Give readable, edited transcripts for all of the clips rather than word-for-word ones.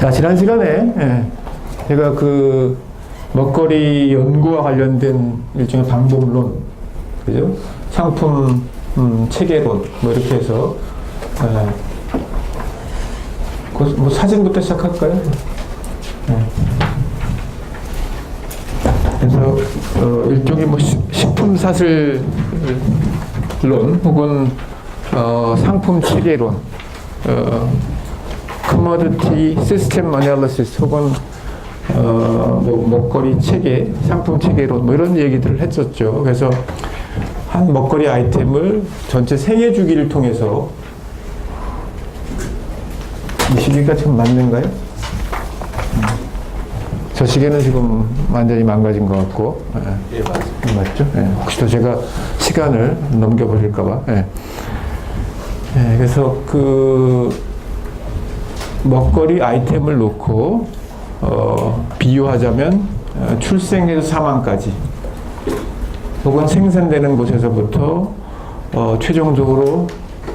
자, 지난 시간에 제가 그 먹거리 연구와 관련된 일종의 방법론, 그죠? 상품 체계론, 뭐 이렇게 해서 뭐 사진부터 시작할까요? 그래서 일종의 뭐 식품 사슬론 혹은 상품 체계론, commodity system analysis 혹은 뭐 먹거리 체계, 상품 체계론 뭐 이런 얘기들을 했었죠. 그래서 한 먹거리 아이템을 전체 생애 주기를 통해서 이 시계가 지금 맞는가요? 저 시계는 지금 완전히 망가진 것 같고, 예, 맞습니다. 맞죠? 혹시 또 제가 시간을 넘겨버릴까봐. 그래서 그 먹거리 아이템을 놓고 비유하자면 출생에서 사망까지 혹은 생산되는 곳에서부터 최종적으로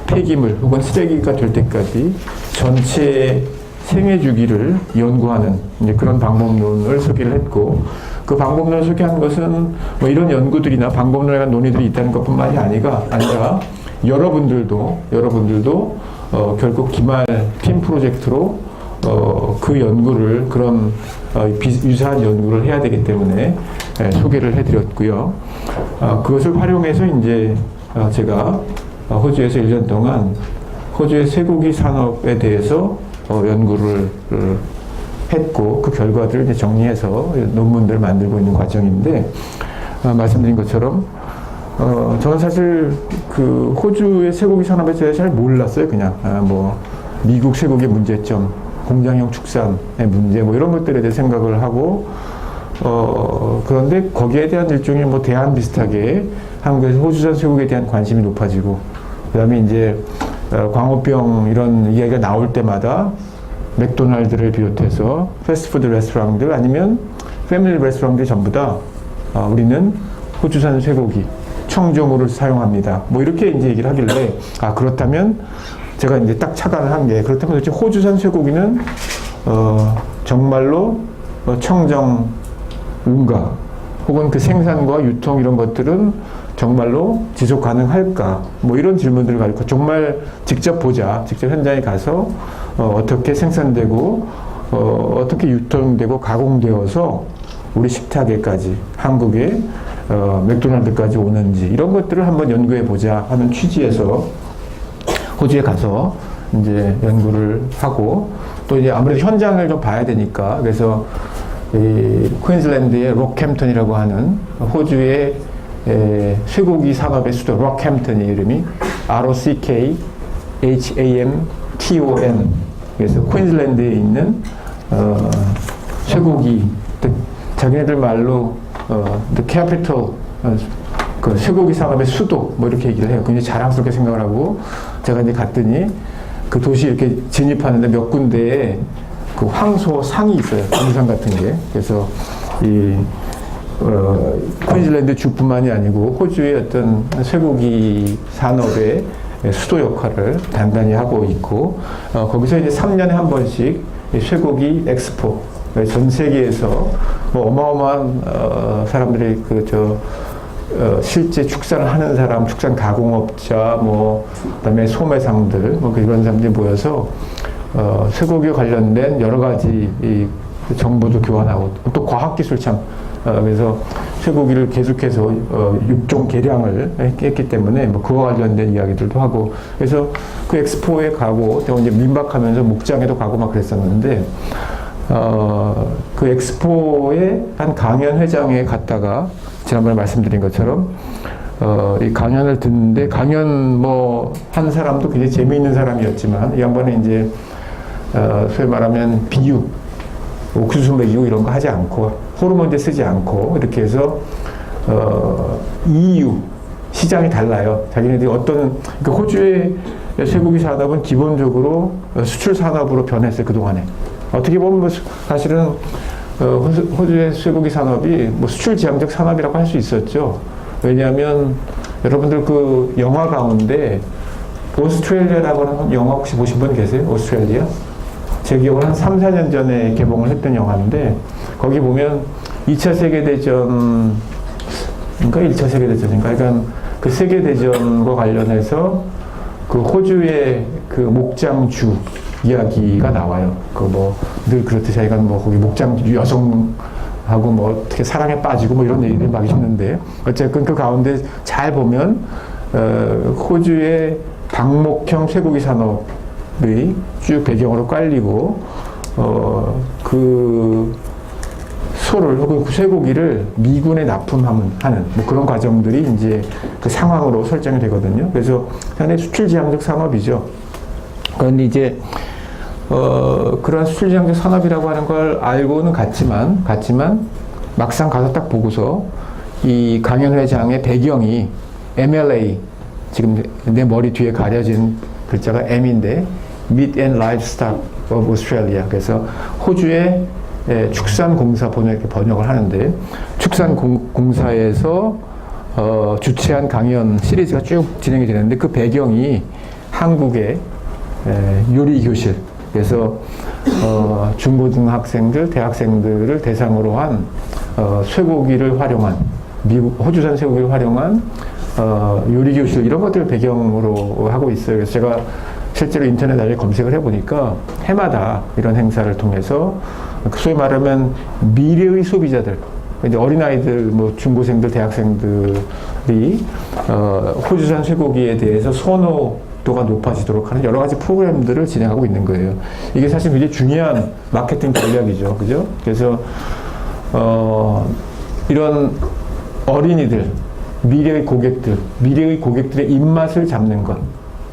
폐기물 혹은 쓰레기가 될 때까지 전체 생애 주기를 연구하는 이제 그런 방법론을 소개를 했고, 그 방법론을 소개한 것은 뭐 이런 연구들이나 방법론에 관한 논의들이 있다는 것뿐만이 아니라 여러분들도 결국 기말 팀 프로젝트로 그 연구를 그런 유사한 연구를 해야 되기 때문에 소개를 해드렸고요. 그것을 활용해서 이제 제가 호주에서 1년 동안 호주의 쇠고기 산업에 대해서 연구를 했고, 그 결과들을 이제 정리해서 논문들을 만들고 있는 과정인데, 말씀드린 것처럼 저는 사실 그 호주의 쇠고기 산업에 대해서 잘 몰랐어요. 그냥 뭐 미국 쇠고기 문제점, 공장형 축산의 문제 뭐 이런 것들에 대해 생각을 하고, 그런데 거기에 대한 일종의 뭐 대안 비슷하게 한국에서 호주산 쇠고기에 대한 관심이 높아지고, 그 다음에 이제 광우병 이런 이야기가 나올 때마다 맥도날드를 비롯해서 패스트푸드 레스토랑들 아니면 패밀리 레스토랑들 전부 다 우리는 호주산 쇠고기 청정호를 사용합니다. 뭐 이렇게 이제 얘기를 하길래, 그렇다면 제가 이제 딱 착안을 한 게, 그렇다면 도대체 호주산 쇠고기는 정말로 청정 운가 혹은 그 생산과 유통 이런 것들은 정말로 지속 가능할까? 뭐 이런 질문들을 가지고 정말 직접 보자. 직접 현장에 가서 어떻게 생산되고 어떻게 유통되고 가공되어서 우리 식탁에까지 한국의 맥도날드까지 오는지 이런 것들을 한번 연구해 보자 하는 취지에서 호주에 가서 이제 연구를 하고, 또 이제 아무래도 현장을 좀 봐야 되니까, 그래서 이 퀸즐랜드의 록햄튼이라고 하는 호주의 쇠고기 산업의 수도 록햄튼의 이름이 ROCKHAMTON, 그래서 퀸즐랜드에 있는 쇠고기, 자기네들 말로 the capital, 그 쇠고기 산업의 수도 뭐 이렇게 얘기를 해요. 굉장히 자랑스럽게 생각을 하고, 제가 이제 갔더니 그 도시 이렇게 진입하는데 몇 군데에 그 황소 상이 있어요. 동상 같은 게. 그래서 이 퀸즐랜드 주뿐만이 아니고 호주의 어떤 쇠고기 산업의 수도 역할을 단단히 하고 있고, 거기서 이제 3년에 한 번씩 쇠고기 엑스포, 전 세계에서 뭐 어마어마한 사람들이 실제 축산을 하는 사람, 축산 가공업자, 그다음에 소매상들, 이런 사람들이 모여서 쇠고기에 관련된 여러 가지 이 정보도 교환하고, 또 과학기술창, 그래서 쇠고기를 계속해서 육종 개량을 했기 때문에 그와 관련된 이야기들도 하고, 그래서 그 엑스포에 가고, 또 이제 민박하면서 목장에도 가고 막 그랬었는데, 그 엑스포에 한 강연 회장에 갔다가 지난번에 말씀드린 것처럼 이 강연을 듣는데, 강연 한 사람도 굉장히 재미있는 사람이었지만, 이 양반은 이제 소위 말하면 비유, 옥수수 먹이고 이런 거 하지 않고, 호르몬제 쓰지 않고, 이렇게 해서 EU 시장이 달라요. 자기네들이 그러니까 호주의 쇠고기 산업은 기본적으로 수출 산업으로 변했어요, 그동안에. 어떻게 보면 사실은 호주의 쇠고기 산업이 수출 지향적 산업이라고 할 수 있었죠. 왜냐하면 여러분들 그 영화 가운데 오스트레일리아라고 하는 영화 혹시 보신 분 계세요? 오스트레일리아? 제 기억으로 한 3, 4년 전에 개봉을 했던 영화인데 거기 보면 2차 세계대전 인가 1차 세계대전인가 그러니까 그 세계대전과 관련해서 그 호주의 그 목장주 이야기가 나와요. 그 뭐 늘 그렇듯이 하여간 뭐 거기 목장주 여성하고 뭐 어떻게 사랑에 빠지고 뭐 이런 얘기들 막 있는데 어쨌든 그 가운데 잘 보면 호주의 방목형 쇠고기 산업의 쭉 배경으로 깔리고 그 소를 혹은 쇠고기를 미군에 납품하는 뭐 그런 과정들이 이제 그 상황으로 설정이 되거든요. 그래서 상당히 수출지향적 산업이죠. 그런데 이제 그런 수출지향적 산업이라고 하는 걸 알고는 갔지만 막상 가서 딱 보고서 이 강연 회장의 배경이 MLA 지금 내 머리 뒤에 가려진 글자가 M인데 Meat and Livestock of Australia 그래서 호주의 축산공사 이렇게 번역을 하는데 축산공사에서 주최한 강연 시리즈가 쭉 진행이 되는데 그 배경이 한국의 요리교실 그래서 중고등학생들, 대학생들을 대상으로 한 쇠고기를 활용한 호주산 쇠고기를 활용한 요리교실 이런 것들을 배경으로 하고 있어요. 그래서 제가 실제로 인터넷 안에 검색을 해보니까 해마다 이런 행사를 통해서 소위 말하면 미래의 소비자들, 이제 어린아이들, 뭐 중고생들, 대학생들이 호주산 쇠고기에 대해서 선호도가 높아지도록 하는 여러 가지 프로그램들을 진행하고 있는 거예요. 이게 사실 굉장히 중요한 마케팅 전략이죠. 그죠? 그래서 이런 어린이들, 미래의 고객들의 입맛을 잡는 것,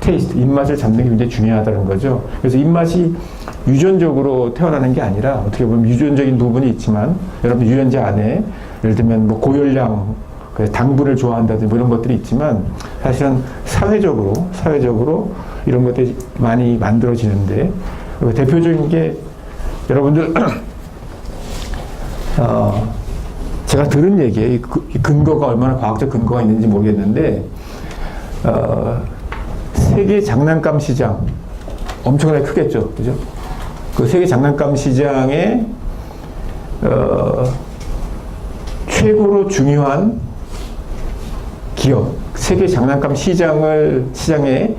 테이스트, 입맛을 잡는 게 굉장히 중요하다는 거죠. 그래서 입맛이 유전적으로 태어나는 게 아니라 어떻게 보면 유전적인 부분이 있지만 여러분 유전자 안에 예를 들면 뭐 고열량, 당분을 좋아한다든지 뭐 이런 것들이 있지만 사실은 사회적으로 이런 것들이 많이 만들어지는데 대표적인 게 여러분들 제가 들은 얘기예요. 이 근거가 얼마나 과학적 근거가 있는지 모르겠는데 세계 장난감 시장 엄청나게 크겠죠, 그죠? 그 세계 장난감 시장에 최고로 중요한 기업, 세계 장난감 시장에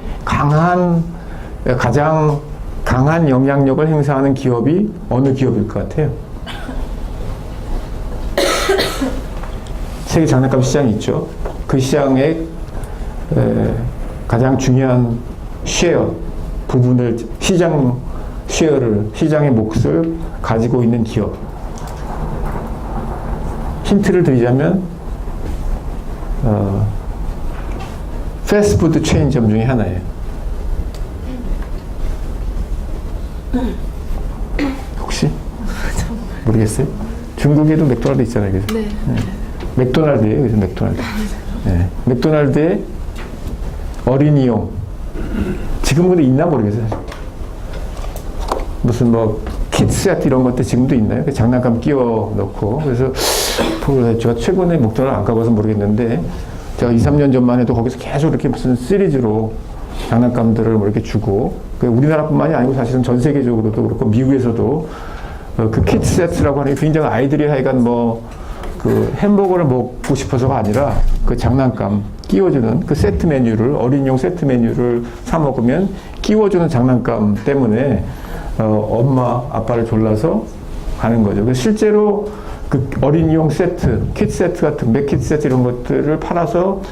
가장 강한 영향력을 행사하는 기업이 어느 기업일 것 같아요? 세계 장난감 시장이 있죠. 그 시장에 가장 중요한 부분을 시장의 몫을 가지고 있는 기업. 힌트를 드리자면 패스트푸드 체인점 중에 하나예요. 혹시? 모르겠어요? 중국에도 맥도날드 있잖아요. 그래서. 네. 맥도날드예요. 그래서 맥도날드. 네. 맥도날드의 어린이용. 지금 근데 있나 모르겠어요. 무슨 뭐 키드세트 이런 것들 지금도 있나요? 장난감 끼워 넣고. 그래서 제가 최근에 맥도날드 안 가봐서 모르겠는데 제가 2, 3년 전만 해도 거기서 계속 이렇게 무슨 시리즈로 장난감들을 뭐 이렇게 주고 우리나라뿐만이 아니고 사실은 전 세계적으로도 그렇고 미국에서도 그 키드세트라고 하는 게 굉장히 아이들이 하여간 뭐 그 햄버거를 먹고 싶어서가 아니라 그 장난감 끼워주는 그 세트 메뉴를 어린이용 세트 메뉴를 사 먹으면 끼워주는 장난감 때문에 엄마 아빠를 졸라서 가는 거죠. 그래서 실제로 그 어린이용 세트, 키드 세트 같은 맥키드 세트 이런 것들을 팔아서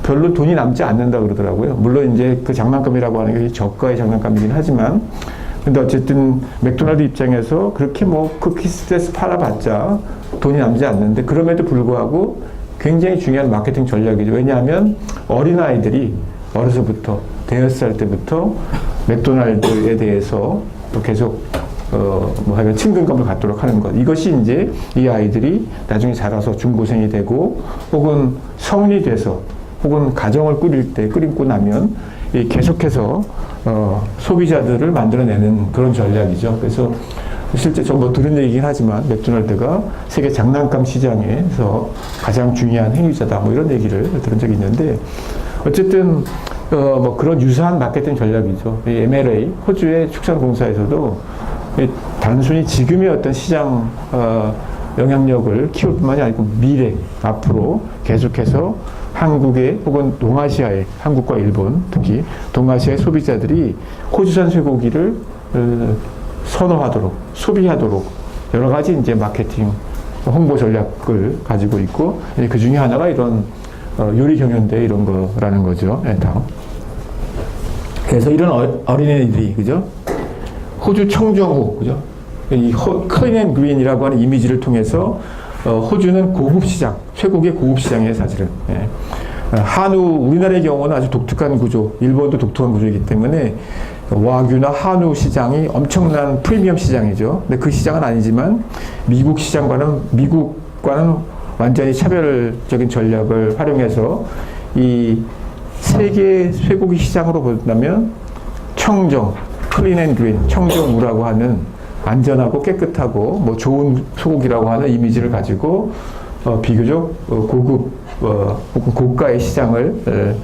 별로 돈이 남지 않는다 그러더라고요. 물론 이제 그 장난감이라고 하는 게 저가의 장난감이긴 하지만 근데 어쨌든 맥도날드 입장에서 그렇게 뭐 그 키드 세트 팔아봤자 돈이 남지 않는데 그럼에도 불구하고 굉장히 중요한 마케팅 전략이죠. 왜냐하면 어린아이들이 어려서부터 대여섯 살 때부터 맥도날드에 대해서 또 계속 뭐 하여간 친근감을 갖도록 하는 것. 이것이 이제 이 아이들이 나중에 자라서 중고생이 되고 혹은 성인이 돼서 혹은 가정을 꾸리고 나면 계속해서 소비자들을 만들어내는 그런 전략이죠. 그래서 실제 저 뭐 들은 얘기긴 하지만 맥도날드가 세계 장난감 시장에서 가장 중요한 행위자다 뭐 이런 얘기를 들은 적이 있는데 어쨌든 뭐 그런 유사한 마케팅 전략이죠. 이 MLA 호주의 축산공사에서도 단순히 지금의 어떤 시장 영향력을 키울 뿐만이 아니고 미래 앞으로 계속해서 한국의 혹은 동아시아의 한국과 일본 특히 동아시아의 소비자들이 호주산 쇠고기를 선호하도록 소비하도록 여러 가지 이제 마케팅 홍보 전략을 가지고 있고 그 중에 하나가 이런 요리 경연대 이런 거라는 거죠. 네, 다음. 그래서 이런 어린애들이 그죠? 호주 청정호 그죠? 이 클린 앤 그린이라고 하는 이미지를 통해서 호주는 고급 시장, 쇠고기의 고급 시장이에요, 사실은. 예. 한우, 우리나라의 경우는 아주 독특한 구조, 일본도 독특한 구조이기 때문에 와규나 한우 시장이 엄청난 프리미엄 시장이죠. 근데 그 시장은 아니지만 미국과는 완전히 차별적인 전략을 활용해서 이 세계 쇠고기 시장으로 본다면 청정, 클린 앤 그린, 청정우라고 하는 안전하고 깨끗하고 뭐 좋은 소고기라고 하는 이미지를 가지고 비교적 고급 혹은 고가의 시장을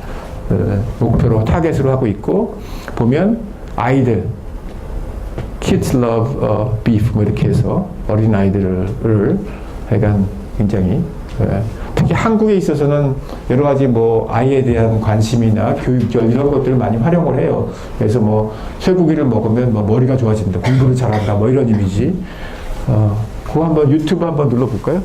목표로 타겟으로 하고 있고 보면 아이들 kids love beef 뭐 이렇게 해서 어린 아이들을 약간 굉장히 특히 한국에 있어서는 여러 가지 뭐 아이에 대한 관심이나 교육적 이런 것들을 많이 활용을 해요. 그래서 뭐 쇠고기를 먹으면 뭐 머리가 좋아진다, 공부를 잘한다, 뭐 이런 이미지. 그거 한번 유튜브 한번 눌러볼까요?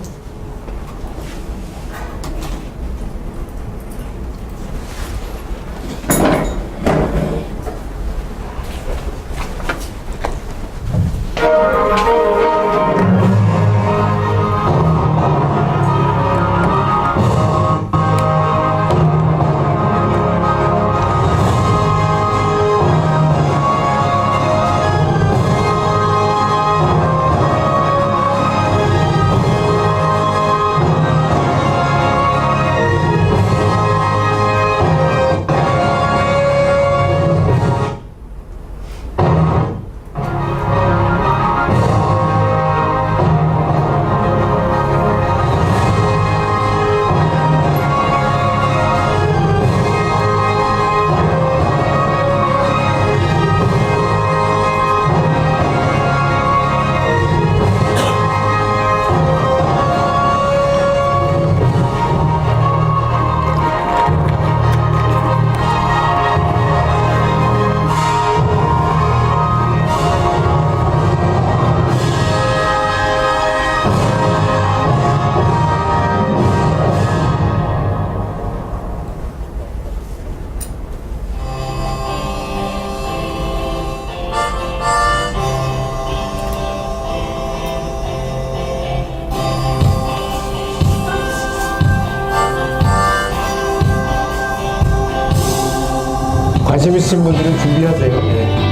관심 있으신 분들은 준비하세요. 네.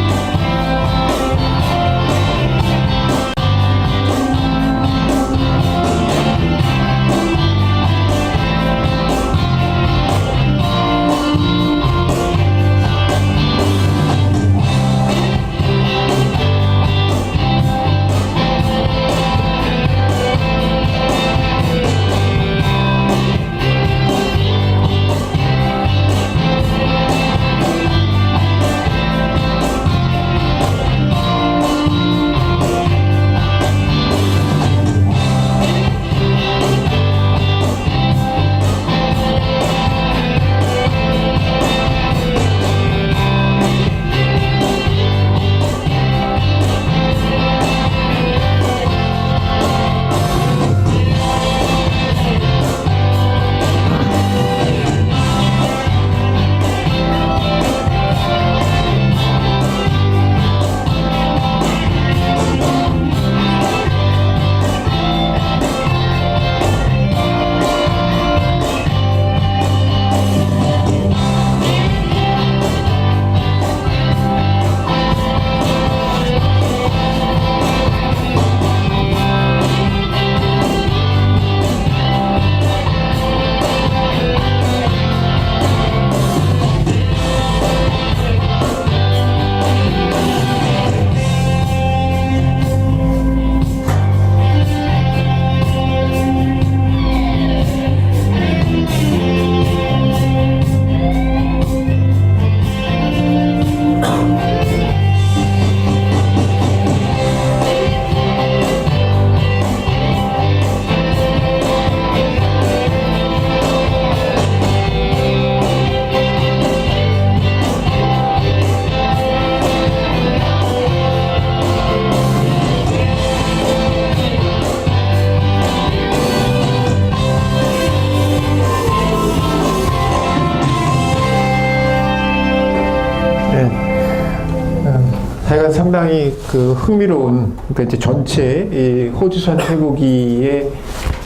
상당히 그 흥미로운, 그러니까 이제 전체 이 호주산 쇠고기의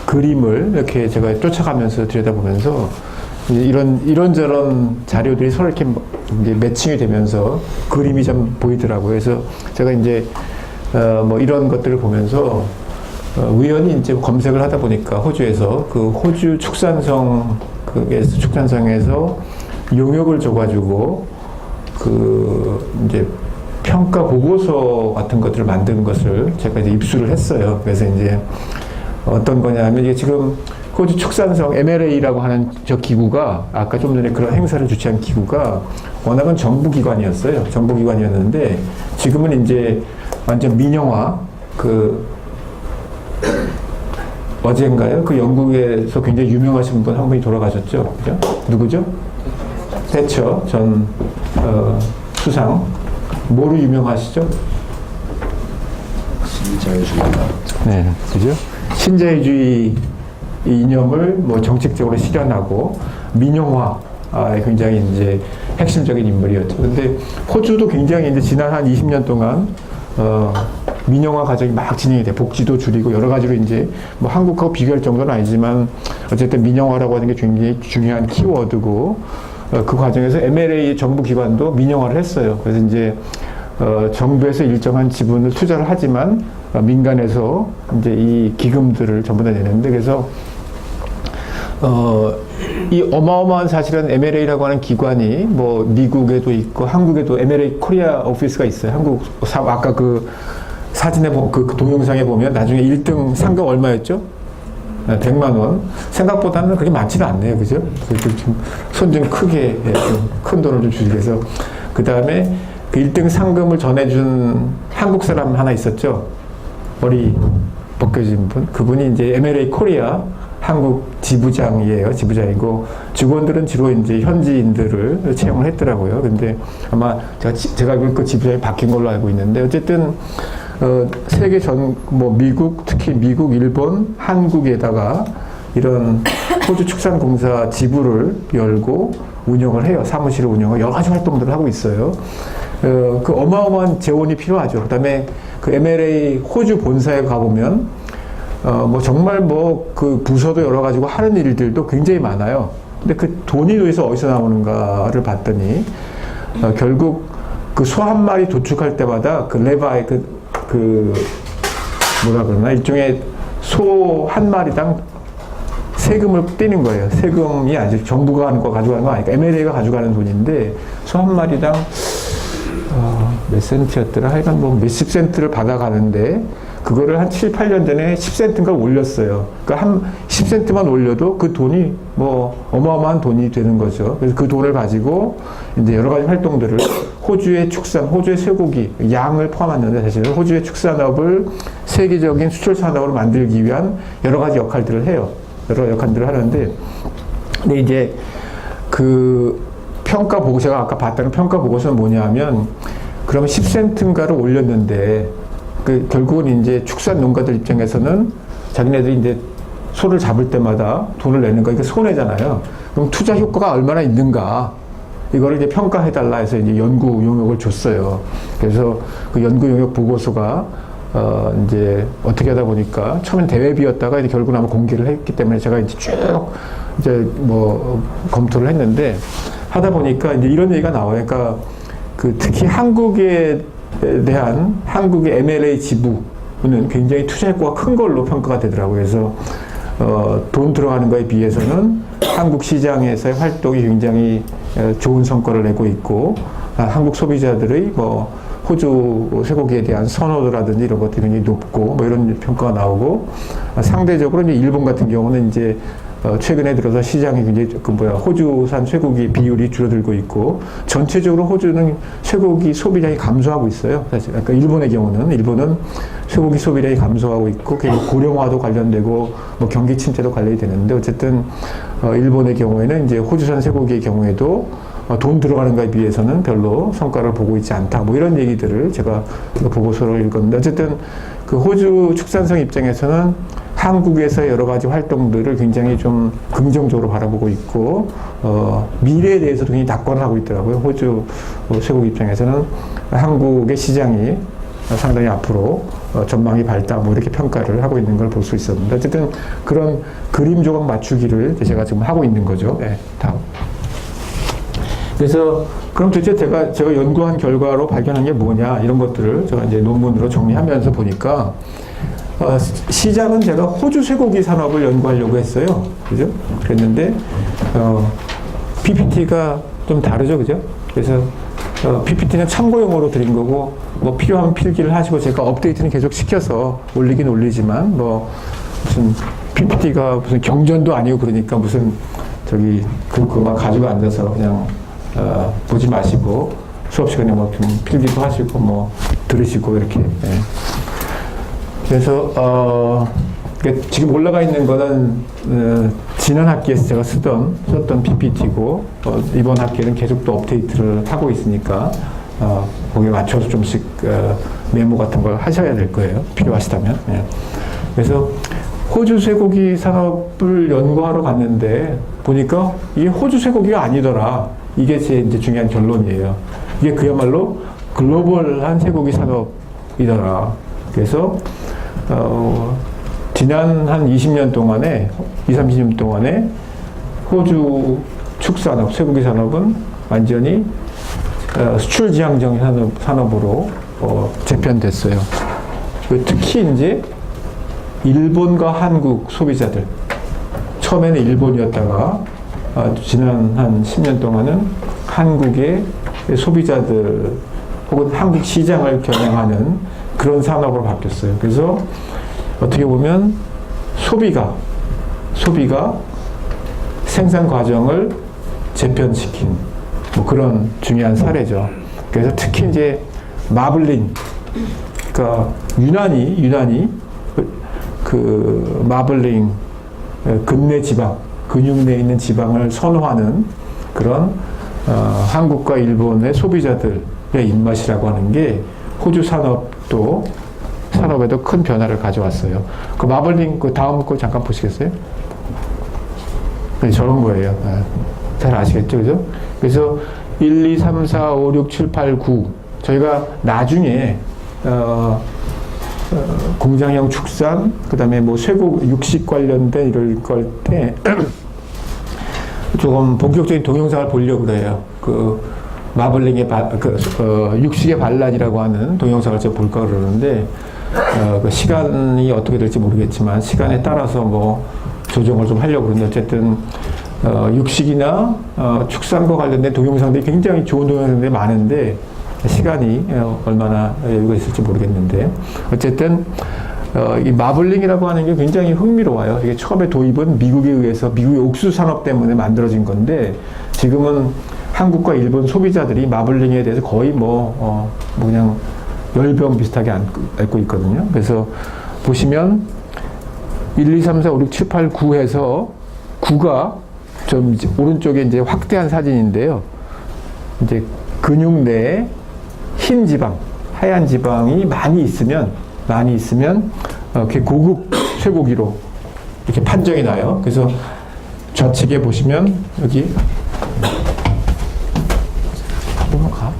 그림을 이렇게 제가 쫓아가면서 들여다보면서 이런저런 자료들이 서로 이렇게 이제 매칭이 되면서 그림이 좀 보이더라고요. 그래서 제가 이제 뭐 이런 것들을 보면서 우연히 이제 검색을 하다 보니까 호주에서 그 호주 축산성에서 용역을 줘가지고 그 이제 평가 보고서 같은 것들을 만드는 것을 제가 이제 입수를 했어요. 그래서 이제 어떤 거냐면 이게 지금 호주 축산성 MLA라고 하는 저 기구가 아까 좀 전에 그런 행사를 주최한 기구가 워낙은 정부기관이었어요. 정부기관이었는데 지금은 이제 완전 민영화 어젠가요? 그 영국에서 굉장히 유명하신 분 한 분이 돌아가셨죠? 그죠? 누구죠? 대처 전 수상. 뭐로 유명하시죠? 신자유주의다. 네, 그죠? 신자유주의 이념을 뭐 정책적으로 실현하고 민영화에 굉장히 이제 핵심적인 인물이었죠. 근데 호주도 굉장히 이제 지난 한 20년 동안 민영화 과정이 막 진행이 돼. 복지도 줄이고 여러 가지로 이제 뭐 한국하고 비교할 정도는 아니지만 어쨌든 민영화라고 하는 게 굉장히 중요한 키워드고 그 과정에서 MLA 정부 기관도 민영화를 했어요. 그래서 이제 정부에서 일정한 지분을 투자를 하지만 민간에서 이제 이 기금들을 전부 다 내는데 그래서 이 어마어마한 사실은 MLA라고 하는 기관이 뭐 미국에도 있고 한국에도 MLA 코리아 오피스가 있어요. 한국 아까 그 사진에 그 동영상에 보면 나중에 1등 상금 얼마였죠? 100만 원. 생각보다는 그렇게 많지는 않네요. 그죠? 손 좀 크게, 큰 돈을 좀 주기 위해서. 그 다음에 그 1등 상금을 전해준 한국 사람 하나 있었죠? 머리 벗겨진 분. 그분이 이제 MLA 코리아 한국 지부장이에요. 지부장이고, 직원들은 주로 이제 현지인들을 채용을 했더라고요. 근데 아마 제가 그 지부장이 바뀐 걸로 알고 있는데, 어쨌든, 세계 뭐 미국, 특히 미국, 일본, 한국에다가 이런 호주 축산공사 지부를 열고 운영을 해요. 사무실을 운영하고 여러 가지 활동들을 하고 있어요. 그 어마어마한 재원이 필요하죠. 그 다음에 그 MLA 호주 본사에 가보면, 뭐 정말 뭐 그 부서도 여러 가지고 하는 일들도 굉장히 많아요. 근데 그 돈이 도대체 어디서 나오는가를 봤더니, 결국 그 소 한 마리 도축할 때마다 그 레바에 뭐라 그러나 일종의 소 한 마리당 세금을 떼는 거예요. 세금이 아직 정부가 하는 거 가져가는 거 아니까 MLA가 가져가는 돈인데 소 한 마리당 몇 센트였더라? 하여간 뭐 몇십 센트를 받아가는데 그거를 한 7, 8년 전에 10센트인가 올렸어요. 그러니까 한 10센트만 올려도 그 돈이 뭐 어마어마한 돈이 되는 거죠. 그래서 그 돈을 가지고 이제 여러 가지 활동들을 호주의 축산, 호주의 쇠고기, 양을 포함하는데 사실은 호주의 축산업을 세계적인 수출 산업으로 만들기 위한 여러 가지 역할들을 해요. 여러 역할들을 하는데, 근데 이제 그 평가 보고 제가 아까 봤다는 평가 보고서는 뭐냐면, 그러면 10센트인가를 올렸는데, 결국은 이제 축산 농가들 입장에서는 자기네들이 이제 소를 잡을 때마다 돈을 내는 거, 이게 손해잖아요. 그럼 투자 효과가 얼마나 있는가, 이거를 이제 평가해달라 해서 이제 연구 용역을 줬어요. 그래서 그 연구 용역 보고서가 이제 어떻게 하다 보니까 처음엔 대회비였다가 이제 결국은 아마 공개를 했기 때문에 제가 이제 쭉 이제 뭐 검토를 했는데 하다 보니까 이제 이런 얘기가 나와요. 그러니까 그 특히 한국에 대한 한국의 MLA 지부는 굉장히 투자 효과가 큰 걸로 평가가 되더라고요. 그래서 돈 들어가는 거에 비해서는 한국 시장에서의 활동이 굉장히 좋은 성과를 내고 있고, 한국 소비자들의 뭐 호주 쇠고기에 대한 선호도라든지 이런 것들이 굉장히 높고 뭐 이런 평가가 나오고, 상대적으로 이제 일본 같은 경우는 이제 최근에 들어서 시장이 굉장히 호주산 쇠고기 비율이 줄어들고 있고, 전체적으로 호주는 쇠고기 소비량이 감소하고 있어요. 사실. 그러니까 일본은 쇠고기 소비량이 감소하고 있고, 고령화도 관련되고, 뭐 경기 침체도 관련이 되는데, 어쨌든, 일본의 경우에는 이제 호주산 쇠고기의 경우에도 돈 들어가는 것에 비해서는 별로 성과를 보고 있지 않다. 뭐 이런 얘기들을 제가 보고서를 읽었는데, 어쨌든 그 호주 축산성 입장에서는 한국에서 여러 가지 활동들을 굉장히 좀 긍정적으로 바라보고 있고, 미래에 대해서도 굉장히 낙관을 하고 있더라고요. 호주 쇠고기 입장에서는 한국의 시장이 상당히 앞으로 전망이 밝다, 뭐 이렇게 평가를 하고 있는 걸 볼 수 있었는데, 어쨌든 그런 그림 조각 맞추기를 제가 지금 하고 있는 거죠. 네, 다음. 그래서 그럼 도대체 제가 연구한 결과로 발견한 게 뭐냐, 이런 것들을 제가 이제 논문으로 정리하면서 보니까, 시작은 제가 호주 쇠고기 산업을 연구하려고 했어요. 그죠? 그랬는데, PPT가 좀 다르죠. 그죠? 그래서, PPT는 참고용으로 드린 거고, 뭐 필요하면 필기를 하시고, 제가 업데이트는 계속 시켜서 올리긴 올리지만, 뭐, 무슨 PPT가 무슨 경전도 아니고 그러니까 무슨, 그만 가지고 앉아서 그냥, 보지 마시고, 수업 시간에 뭐 좀 필기도 하시고, 뭐, 들으시고, 이렇게. 예. 그래서 지금 올라가 있는 거는 지난 학기에서 제가 썼던 PPT고, 이번 학기에는 계속 또 업데이트를 하고 있으니까 거기에 맞춰서 좀씩 메모 같은 걸 하셔야 될 거예요. 필요하시다면. 예. 그래서 호주 쇠고기 산업을 연구하러 갔는데 보니까 이게 호주 쇠고기가 아니더라. 이게 제 이제 중요한 결론이에요. 이게 그야말로 글로벌한 쇠고기 산업이더라. 그래서 지난 한 20년 동안에, 30년 동안에 호주 축산업, 쇠고기 산업은 완전히 수출 지향적 산업으로 재편됐어요. 특히 이제 일본과 한국 소비자들, 처음에는 일본이었다가 지난 한 10년 동안은 한국의 소비자들 혹은 한국 시장을 겨냥하는 그런 산업으로 바뀌었어요. 그래서 어떻게 보면 소비가 생산 과정을 재편시킨 뭐 그런 중요한 사례죠. 그래서 특히 이제 마블링, 그러니까 유난히 그 마블링 근내 지방, 근육 내에 있는 지방을 선호하는 그런 한국과 일본의 소비자들의 입맛이라고 하는 게 호주 산업에도 큰 변화를 가져왔어요. 그 마블링 그 다음 거 잠깐 보시겠어요? 네, 저런 거예요. 잘 아시겠죠, 그죠? 그래서 1, 2, 3, 4, 5, 6, 7, 8, 9 저희가 나중에 공장형 축산, 그 다음에 뭐 쇠고기 육식 관련된 이럴 걸 때 조금 본격적인 동영상을 보려고 그래요. 그 마블링의 육식의 반란이라고 하는 동영상을 제가 볼까 그러는데 그 시간이 어떻게 될지 모르겠지만 시간에 따라서 뭐 조정을 좀 하려고 그러는데 어쨌든 육식이나 축산과 관련된 동영상들이 굉장히 좋은 동영상들이 많은데 시간이 얼마나 여유가 있을지 모르겠는데 어쨌든 이 마블링이라고 하는 게 굉장히 흥미로워요. 이게 처음에 도입은 미국에 의해서 미국의 옥수수 산업 때문에 만들어진 건데 지금은 한국과 일본 소비자들이 마블링에 대해서 거의 뭐 그냥 열병 비슷하게 앓고 있거든요. 그래서 보시면 1, 2, 3, 4, 5, 6, 7, 8, 9에서 9가 좀 이제 오른쪽에 이제 확대한 사진인데요. 이제 근육 내에 흰 지방, 하얀 지방이 많이 있으면 이렇게 고급 쇠고기로 이렇게 판정이 나요. 그래서 좌측에 보시면 여기 가보면 가.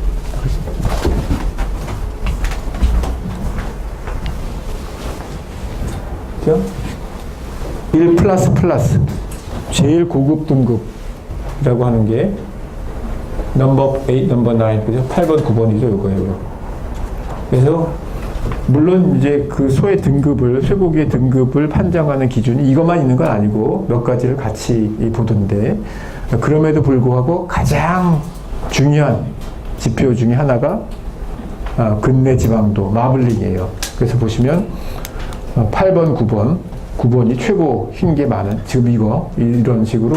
그죠? 1 플러스 제일 고급 등급이라고 하는 게 넘버 8, 넘버 9, 그죠? 8번, 9번이죠, 이거예요. 그래서 물론 이제 그 쇠고기의 등급을 판정하는 기준이 이것만 있는 건 아니고 몇 가지를 같이 보던데 그럼에도 불구하고 가장 중요한 지표 중에 하나가 근내 지방도 마블링이에요. 그래서 보시면 8번, 9번이 최고 흰 게 많은 지금 이런 식으로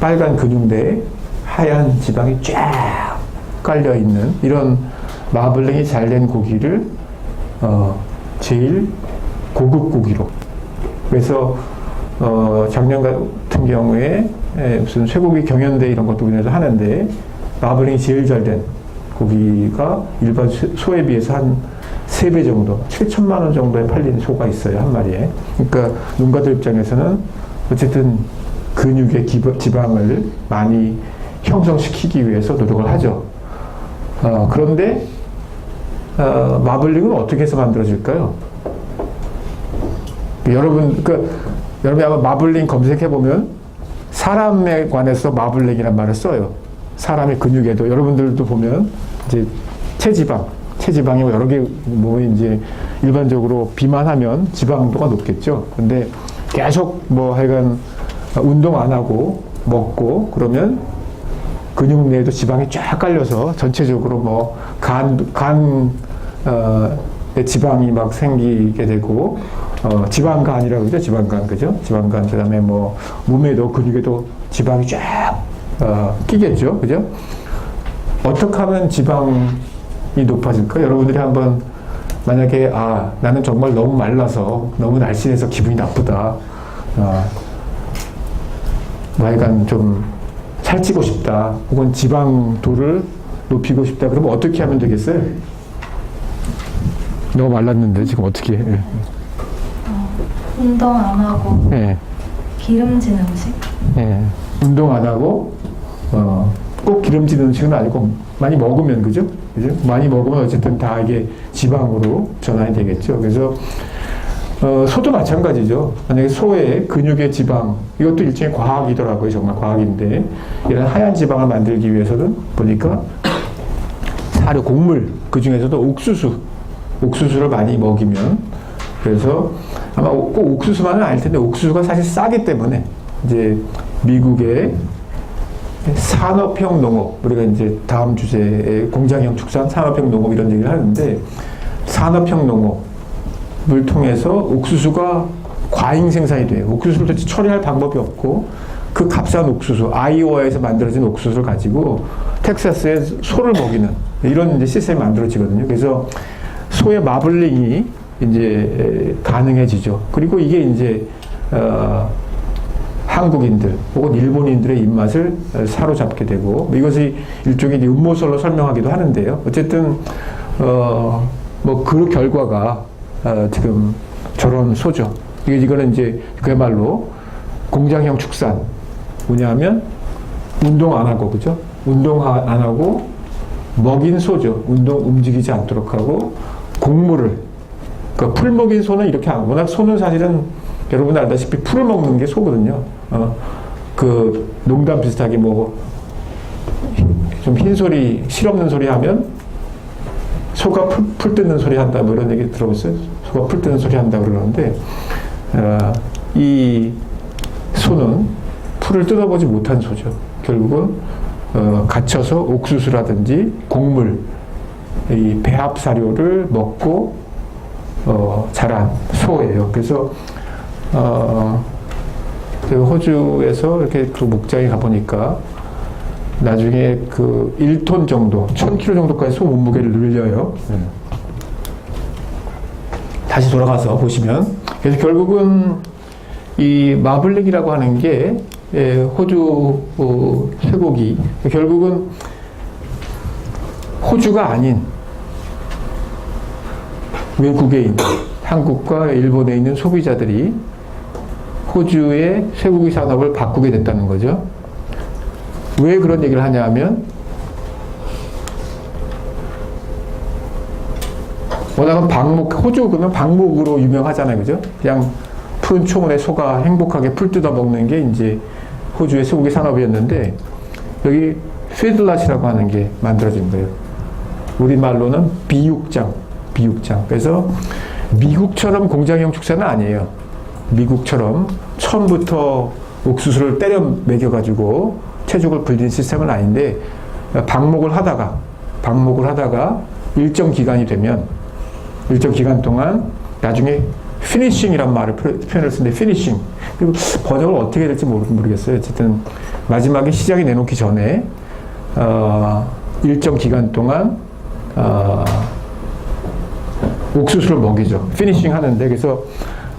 빨간 근육대에 하얀 지방이 쫙 깔려 있는 이런 마블링이 잘 된 고기를 제일 고급 고기로. 그래서 작년 같은 경우에 무슨 쇠고기 경연대 이런 것도 우리나라에서 하는데 마블링이 제일 잘 된 고기가 일반 소에 비해서 한 3배 정도, 7천만 원 정도에 팔리는 소가 있어요, 한 마리에. 그러니까 농가들 입장에서는 어쨌든 근육의 지방을 많이 형성시키기 위해서 노력을 하죠. 그런데 마블링은 어떻게 해서 만들어질까요? 여러분이 아마 마블링 검색해보면 사람에 관해서 마블링이란 말을 써요. 사람의 근육에도. 여러분들도 보면 이제 체지방이 여러 개, 뭐 이제 일반적으로 비만하면 지방도가 높겠죠. 근데 계속 뭐 하여간 운동 안 하고 먹고 그러면 근육 내에도 지방이 쫙 깔려서 전체적으로 뭐 지방이 막 생기게 되고, 지방간이라고 그러죠. 지방간, 그죠? 지방간, 그 다음에 뭐 몸에도 근육에도 지방이 쫙 끼겠죠. 그죠? 어떻게 하면 지방이 높아질까? 여러분들이 한번 만약에 나는 정말 너무 말라서 너무 날씬해서 기분이 나쁘다. 하여간 좀 살찌고 싶다. 혹은 지방도를 높이고 싶다. 그러면 어떻게 하면 되겠어요? 너무 말랐는데 지금 어떻게 해? 운동 안 하고 예. 기름진 음식? 예. 운동 안 하고 꼭 기름진 음식은 아니고 많이 먹으면 그죠? 많이 먹으면 어쨌든 다 이게 지방으로 전환이 되겠죠. 그래서 소도 마찬가지죠. 만약에 소의 근육의 지방, 이것도 일종의 과학이더라고요. 정말 과학인데, 이런 하얀 지방을 만들기 위해서는 보니까 사료, 곡물, 그 중에서도 옥수수를 많이 먹이면, 그래서 아마 꼭 옥수수만은 아닐 텐데, 옥수수가 사실 싸기 때문에, 이제 미국의 산업형 농업, 우리가 이제 다음 주제에 공장형 축산, 산업형 농업 이런 얘기를 하는데, 산업형 농업을 통해서 옥수수가 과잉 생산이 돼요. 옥수수를 도대체 처리할 방법이 없고, 그 값싼 옥수수, 아이오와에서 만들어진 옥수수를 가지고 텍사스에 소를 먹이는 이런 이제 시스템이 만들어지거든요. 그래서 소의 마블링이 이제 가능해지죠. 그리고 이게 이제 한국인들 혹은 일본인들의 입맛을 사로잡게 되고, 이것이 일종의 음모설로 설명하기도 하는데요. 어쨌든 뭐 그 결과가 지금 저런 소죠. 이거는 이제 그야말로 공장형 축산. 뭐냐면 운동 안 하고, 그죠? 운동 안 하고 먹인 소죠. 움직이지 않도록 하고 곡물을, 그러니까 풀 먹인 소는 이렇게 안, 워낙 소는 사실은 여러분 알다시피 풀을 먹는 게 소거든요. 그 농담 비슷하게 뭐 좀 흰소리, 실없는 소리 하면 소가 풀 뜯는 소리 한다, 뭐 이런 얘기 들어보셨어요? 소가 풀 뜯는 소리 한다 그러는데, 이 소는 풀을 뜯어보지 못한 소죠. 결국은 갇혀서 옥수수라든지 곡물, 이 배합 사료를 먹고 자란 소예요. 그래서 호주에서 이렇게 그 목장에 가보니까 나중에 그 1톤 정도, 1000kg 정도까지 소 몸무게를 늘려요. 다시 돌아가서 보시면, 그래서 결국은 이 마블링이라고 하는 게 호주 쇠고기, 결국은 호주가 아닌 외국에 있는, 한국과 일본에 있는 소비자들이 호주의 쇠고기 산업을 바꾸게 됐다는 거죠. 왜 그런 얘기를 하냐 하면, 워낙은 호주 그러면 방목으로 유명하잖아요. 그죠? 그냥 푸른 초원에 소가 행복하게 풀 뜯어 먹는 게 이제 호주의 쇠고기 산업이었는데, 여기 피드랏이라고 하는 게 만들어진 거예요. 우리말로는 비육장. 그래서 미국처럼 공장형 축산은 아니에요. 미국처럼 처음부터 옥수수를 때려 먹여가지고 체죽을 불리는 시스템은 아닌데, 방목을 하다가 일정 기간이 되면, 일정 기간 동안 나중에 피니싱이란 표현을 쓰는데, 피니싱. 그리고 번역을 어떻게 해야 될지 모르겠어요. 어쨌든 마지막에 시장에 내놓기 전에 일정 기간 동안 옥수수를 먹이죠. 피니싱 하는데, 그래서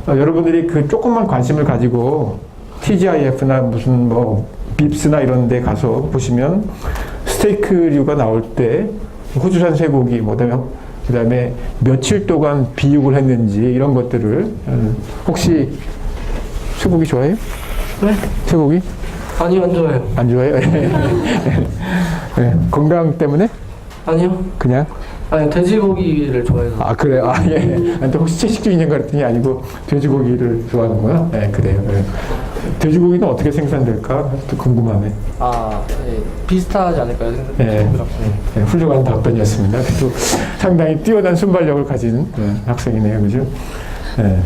여러분들이 그 조금만 관심을 가지고 TGIF나 무슨 뭐 빕스나 이런 데 가서 보시면 스테이크류가 나올 때 호주산 쇠고기, 뭐 그다음에 그 다음에 며칠 동안 비육을 했는지 이런 것들을 혹시 쇠고기 좋아해요? 네? 쇠고기? 아니요, 안 좋아요. 안 좋아해요? 네, 건강 때문에? 아니요. 그냥? 아니, 돼지고기를 좋아해서. 아 그래요? 아 예. 근데 혹시 채식주의인가 그랬더니 아니고 돼지고기를 좋아하는구나? 네 그래요. 네. 돼지고기는 어떻게 생산될까? 또 궁금하네. 네. 비슷하지 않을까요? 예. 돼지고기랑. 네, 훌륭한 답변이었습니다. 그래도 상당히 뛰어난 순발력을 가진 학생이네요, 그죠? 네.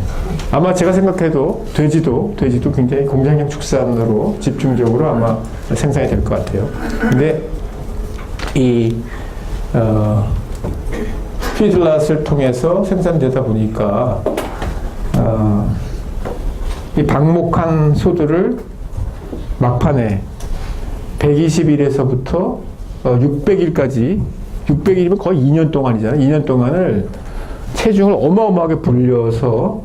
아마 제가 생각해도 돼지도 굉장히 공장형 축산으로 집중적으로 아마 생산이 될 것 같아요. 근데 이 피드랏을 통해서 생산되다 보니까 이 방목한 소들을 막판에 120일에서부터 600일까지 600일이면 거의 2년 동안이잖아요. 2년 동안을 체중을 어마어마하게 불려서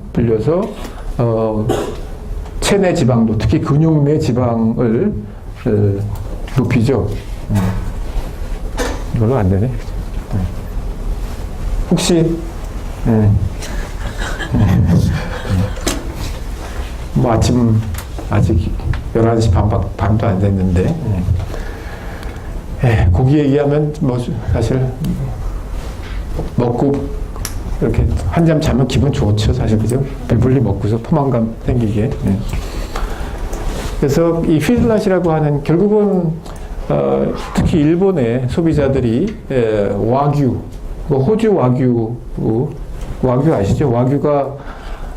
체내 지방도 특히 근육 내 지방을 높이죠. 이걸로 안 되네. 혹시 뭐 아침 아직 11시 반도 안 됐는데 고기 얘기하면 뭐 사실 먹고 이렇게 한잠 자면 기분 좋죠, 사실. 그죠? 배불리 먹고서 포만감 생기게. 그래서 이 피드랏이라고 하는 결국은 특히 일본의 소비자들이 와규, 호주 와규 아시죠? 와규가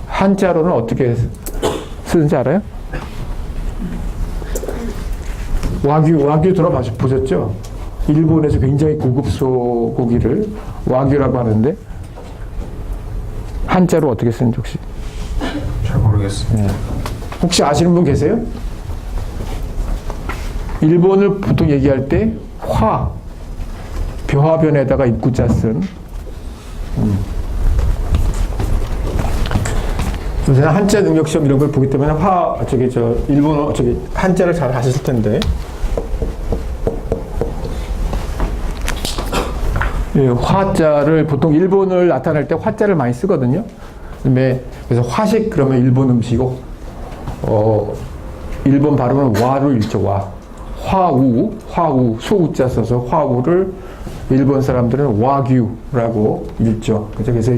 한자로는 어떻게 쓰는지 알아요? 와규 들어보셨죠? 일본에서 굉장히 고급 소고기를 와규라고 하는데 한자로 어떻게 쓰는지 혹시? 잘 모르겠습니다. 혹시 아시는 분 계세요? 일본을 보통 얘기할 때 벼화변에다가 입구자 쓴 요새는 한자 능력 시험 이런 걸 보기 때문에 일본어 한자를 잘 하실 텐데 화자를 보통 일본을 나타낼 때 화자를 많이 쓰거든요. 그래서 화식 그러면 일본 음식이고 일본 발음은 와로 읽죠. 와. 화우 소우자 써서 화우를 일본 사람들은 와규라고 읽죠. 그래서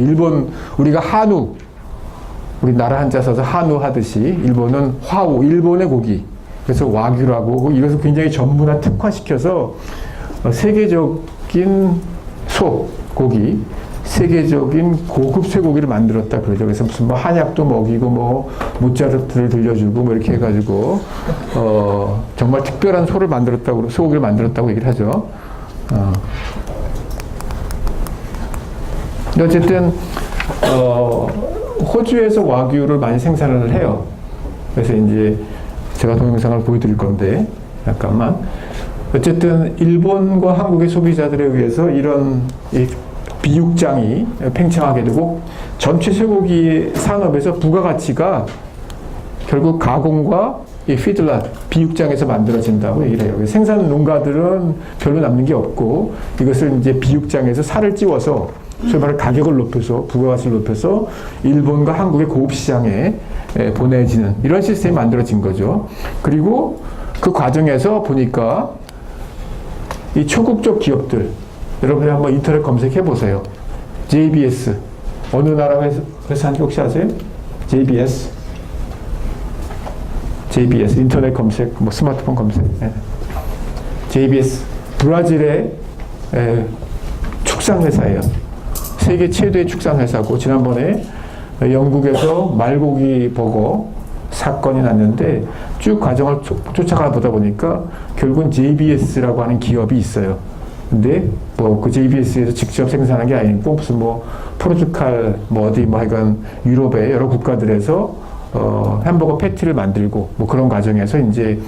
우리가 한우 우리나라 한자 써서 한우 하듯이 일본은 화우 일본의 고기 그래서 와규라고 이것을 굉장히 전문화 특화시켜서 세계적인 소고기 세계적인 고급 쇠고기를 만들었다 그러죠. 그래서 무슨 뭐 한약도 먹이고 뭐 모차르트를 들려주고 뭐 이렇게 해가지고 정말 특별한 소고기를 만들었다고 얘기를 하죠. 근데 어쨌든 호주에서 와규를 많이 생산을 해요. 그래서 이제 제가 동영상을 보여드릴 건데 잠깐만. 어쨌든 일본과 한국의 소비자들에 의해서 이런 비육장이 팽창하게 되고 전체 쇠고기 산업에서 부가가치가 결국 가공과 이 피드랏, 비육장에서 만들어진다고 얘기를 해요. 생산 농가들은 별로 남는 게 없고 이것을 이제 비육장에서 살을 찌워서 소위 말해 가격을 높여서 부가가치를 높여서 일본과 한국의 고급 시장에 보내지는 이런 시스템이 만들어진 거죠. 그리고 그 과정에서 보니까 이 초국적 기업들 여러분이 한번 인터넷 검색해 보세요. JBS 어느 나라 회사인지 혹시 아세요? JBS 인터넷 검색 뭐 스마트폰 검색 JBS 브라질의 축산 회사예요. 세계 최대의 축산 회사고 지난번에 영국에서 말고기 버거 사건이 났는데 쭉 과정을 쫓아가 보다 보니까 결국은 JBS라고 하는 기업이 있어요. 근데 뭐 그 JBS에서 직접 생산한 게 아니고 무슨 뭐 포르투갈 뭐 어디 뭐 하여간 유럽의 여러 국가들에서 햄버거 패티를 만들고 뭐 그런 과정에서 이제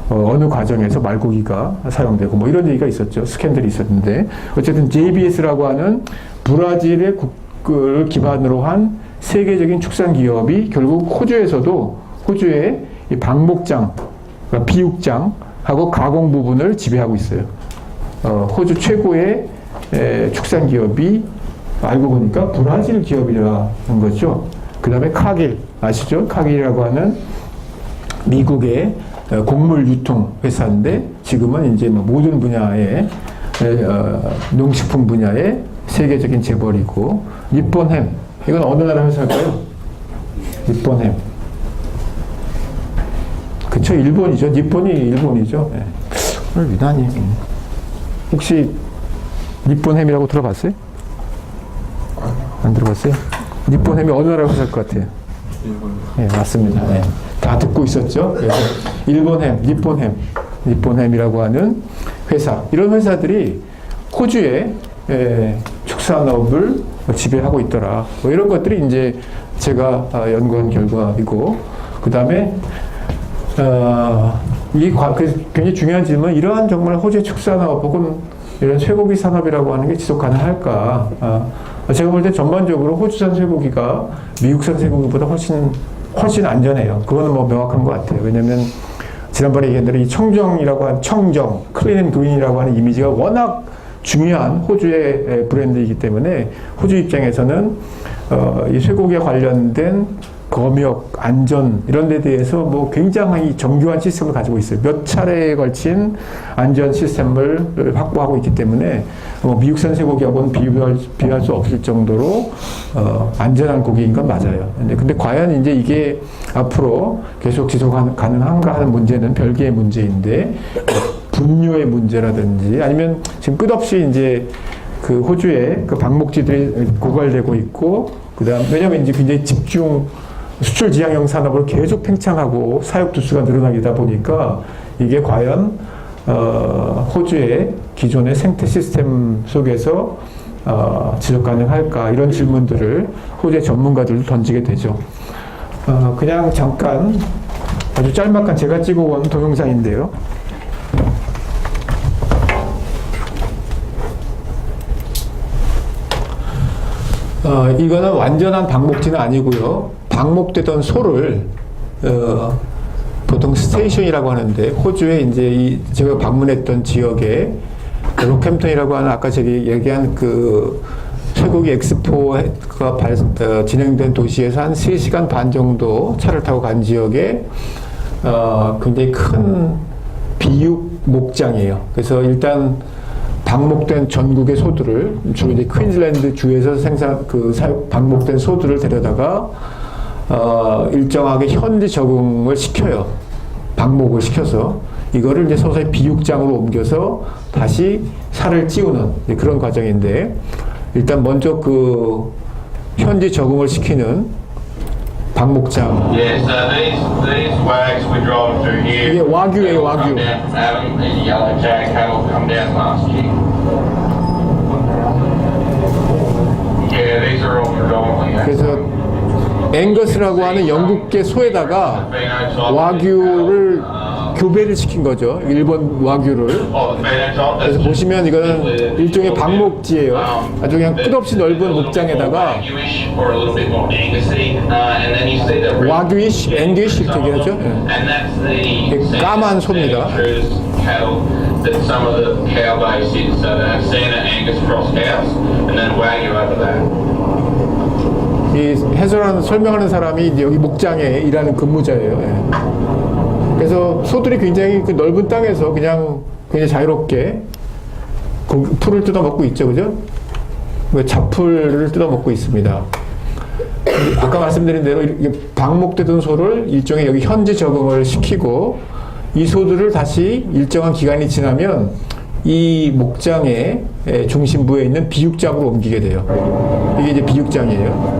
어느 과정에서 말고기가 사용되고 뭐 이런 얘기가 있었죠. 스캔들이 있었는데 어쨌든 JBS라고 하는 브라질의 국을 기반으로 한 세계적인 축산 기업이 결국 호주의 이 방목장, 그러니까 비육장하고 가공 부분을 지배하고 있어요. 호주 최고의 축산 기업이 알고 보니까 브라질 기업이라는 거죠. 그 다음에 카길 아시죠? 카길이라고 하는 미국의 곡물 유통 회사인데 지금은 이제 뭐 모든 분야의 농식품 분야의 세계적인 재벌이고 니폰햄 이건 어느 나라 회사일까요? 니폰햄 그쵸 일본이죠. 니폰이 일본이죠. 네. 오늘 유난히 혹시 니폰햄이라고 들어봤어요? 안 들어봤어요? 니폰햄이 어느 나라 회사일 것 같아요? 네, 맞습니다. 네. 다 듣고 있었죠? 그래서 일본햄, 니폰햄이라고 하는 회사. 이런 회사들이 호주의 축산업을 지배하고 있더라. 뭐 이런 것들이 이제 제가 연구한 결과이고, 그 다음에 이게 굉장히 중요한 질문. 이러한 정말 호주의 축산업 혹은 이런 쇠고기 산업이라고 하는 게 지속 가능할까? 제가 볼 때 전반적으로 호주산 쇠고기가 미국산 쇠고기보다 훨씬 안전해요. 그거는 뭐 명확한 것 같아요. 왜냐면 지난번에 얘기한 대로 이 청정이라고 하는 청정, 클린 앤 그린이라고 하는 이미지가 워낙 중요한 호주의 브랜드이기 때문에 호주 입장에서는 이 쇠고기에 관련된 검역, 안전 이런 데 대해서 뭐 굉장히 정교한 시스템을 가지고 있어요. 몇 차례에 걸친 안전 시스템을 확보하고 있기 때문에 미국산 쇠고기하고는 비교할 수 없을 정도로 안전한 고기인 건 맞아요. 근데 과연 이제 이게 앞으로 계속 지속 가능한가 하는 문제는 별개의 문제인데 분뇨의 문제라든지 아니면 지금 끝없이 이제 그 호주에 그 방목지들이 고갈되고 있고 그다음 왜냐면 이제 굉장히 수출 지향형 산업을 계속 팽창하고 사육 두수가 늘어나다 보니까 이게 과연 호주의 기존의 생태 시스템 속에서 지속 가능할까 이런 질문들을 호주의 전문가들도 던지게 되죠. 그냥 잠깐 아주 짤막한 제가 찍어온 동영상인데요. 이거는 완전한 방목지는 아니고요. 방목되던 소를 보통 스테이션이라고 하는데 호주에 이제 제가 방문했던 지역에 로캠턴이라고 하는 아까 제가 얘기한 그 쇠고기 엑스포가 진행된 도시에서 한 3시간 반 정도 차를 타고 간 지역에 굉장히 큰 비육 목장이에요. 그래서 일단 방목된 전국의 소들을 주로 이제 퀸즐랜드 주에서 방목된 소들을 데려다가 일정하게 현지 적응을 시켜요. 방목을 시켜서 이거를 이제 서서히 비육장으로 옮겨서 다시 살을 찌우는 그런 과정인데 일단 먼저 그 현지 적응을 시키는 방목장. Yeah, so these wags we drive through here. 이게 와규예요, 와규. Come down from Adam, these yellow jag cattle come down last year. Yeah, these are all predominantly. 그래서 앵거스라고 하는 영국계 소에다가 와규를 교배를 시킨 거죠. 일본 와규를. 그래서 보시면 이거는 일종의 방목지예요. 아주 그냥 끝없이 넓은 목장에다가 와규이시, 앵기시 이렇게 얘기하죠. 네. 까만 소입니다. That some of the cow base is, so they have Santa Angus cross cows, and then Wagyu over there. 이 설명하는 사람이 이제 여기 목장에 일하는 근무자예요. 예. 그래서 소들이 굉장히 그 넓은 땅에서 그냥 굉장히 자유롭게 풀을 뜯어 먹고 있죠, 그죠? 잡풀을 뜯어 먹고 있습니다. 아까 말씀드린 대로 방목되던 소를 일종의 여기 현지 적응을 시키고 이 소들을 다시 일정한 기간이 지나면 이 목장의 중심부에 있는 비육장으로 옮기게 돼요. 이게 이제 비육장이에요.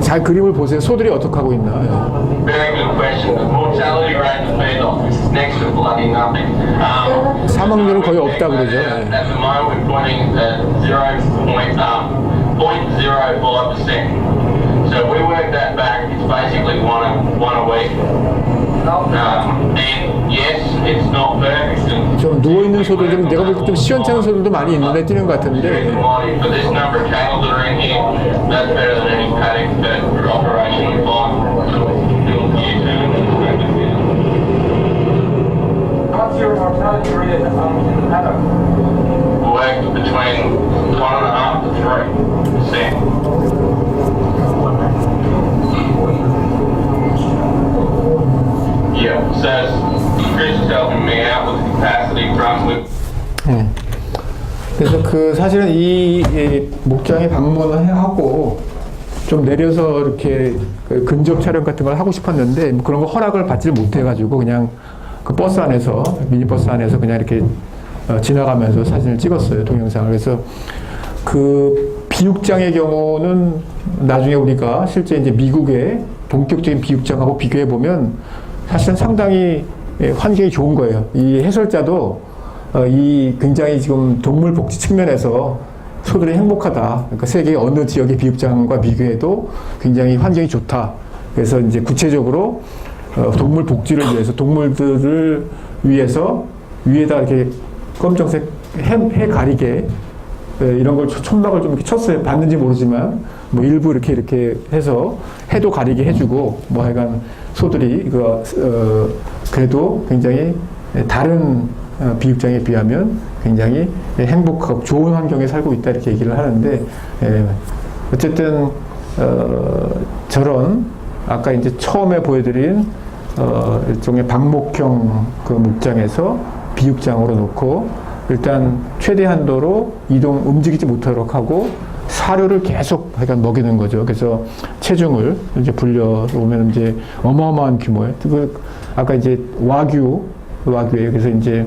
잘 그림을 보세요. 소들이 어떻게 하고 있나. Very good question. The mortality rate has been next to bloody nothing. 사망률은 거의 없다 그러죠. At the moment, we're pointing at 0.05%. So we work that back. It's basically one a week. And yes, it's not perfect. 좀 누워 있는 소들 좀 내가 볼 때 좀 시원찮은 소들도 많이 있는데 뛰는 것 같은데. But this number of cattle that are in here, that's better than any paddock that we're operationally fine. What's your mortality rate in the paddock? We work between 1.5 to 3. Yeah, so Chris is helping me out with the capacity problem. 예. 그래서 그 사실은 이 목장에 방문을 하고 좀 내려서 이렇게 그 근접 촬영 같은 걸 하고 싶었는데 뭐 그런 거 허락을 받지 못해가지고 그냥 그 버스 안에서 미니버스 안에서 그냥 이렇게 지나가면서 사진을 찍었어요, 동영상을. 그래서 그 비육장의 경우는 나중에 우리가 실제 이제 미국의 본격적인 비육장하고 비교해 보면 사실은 상당히 환경이 좋은 거예요. 이 해설자도 이 굉장히 지금 동물 복지 측면에서 소들이 행복하다. 그러니까 세계 어느 지역의 비육장과 비교해도 굉장히 환경이 좋다. 그래서 이제 구체적으로 동물 복지를 위해서 동물들을 위해서 위에다 이렇게 검정색 해 가리개 이런 걸 천막을 좀 이렇게 쳤어요. 봤는지 모르지만 뭐 일부 이렇게 해서 해도 가리게 해주고 뭐 하여간 소들이 이거 그래도 굉장히 다른 비육장에 비하면 굉장히 행복하고 좋은 환경에 살고 있다 이렇게 얘기를 하는데 어쨌든 저런 아까 이제 처음에 보여드린 일종의 방목형 그 목장에서 비육장으로 놓고 일단 최대 한도로 움직이지 못하도록 하고 사료를 계속 하여간 먹이는 거죠. 그래서 체중을 이제 불려오면 이제 어마어마한 규모의 아까 이제 와규예요. 그래서 이제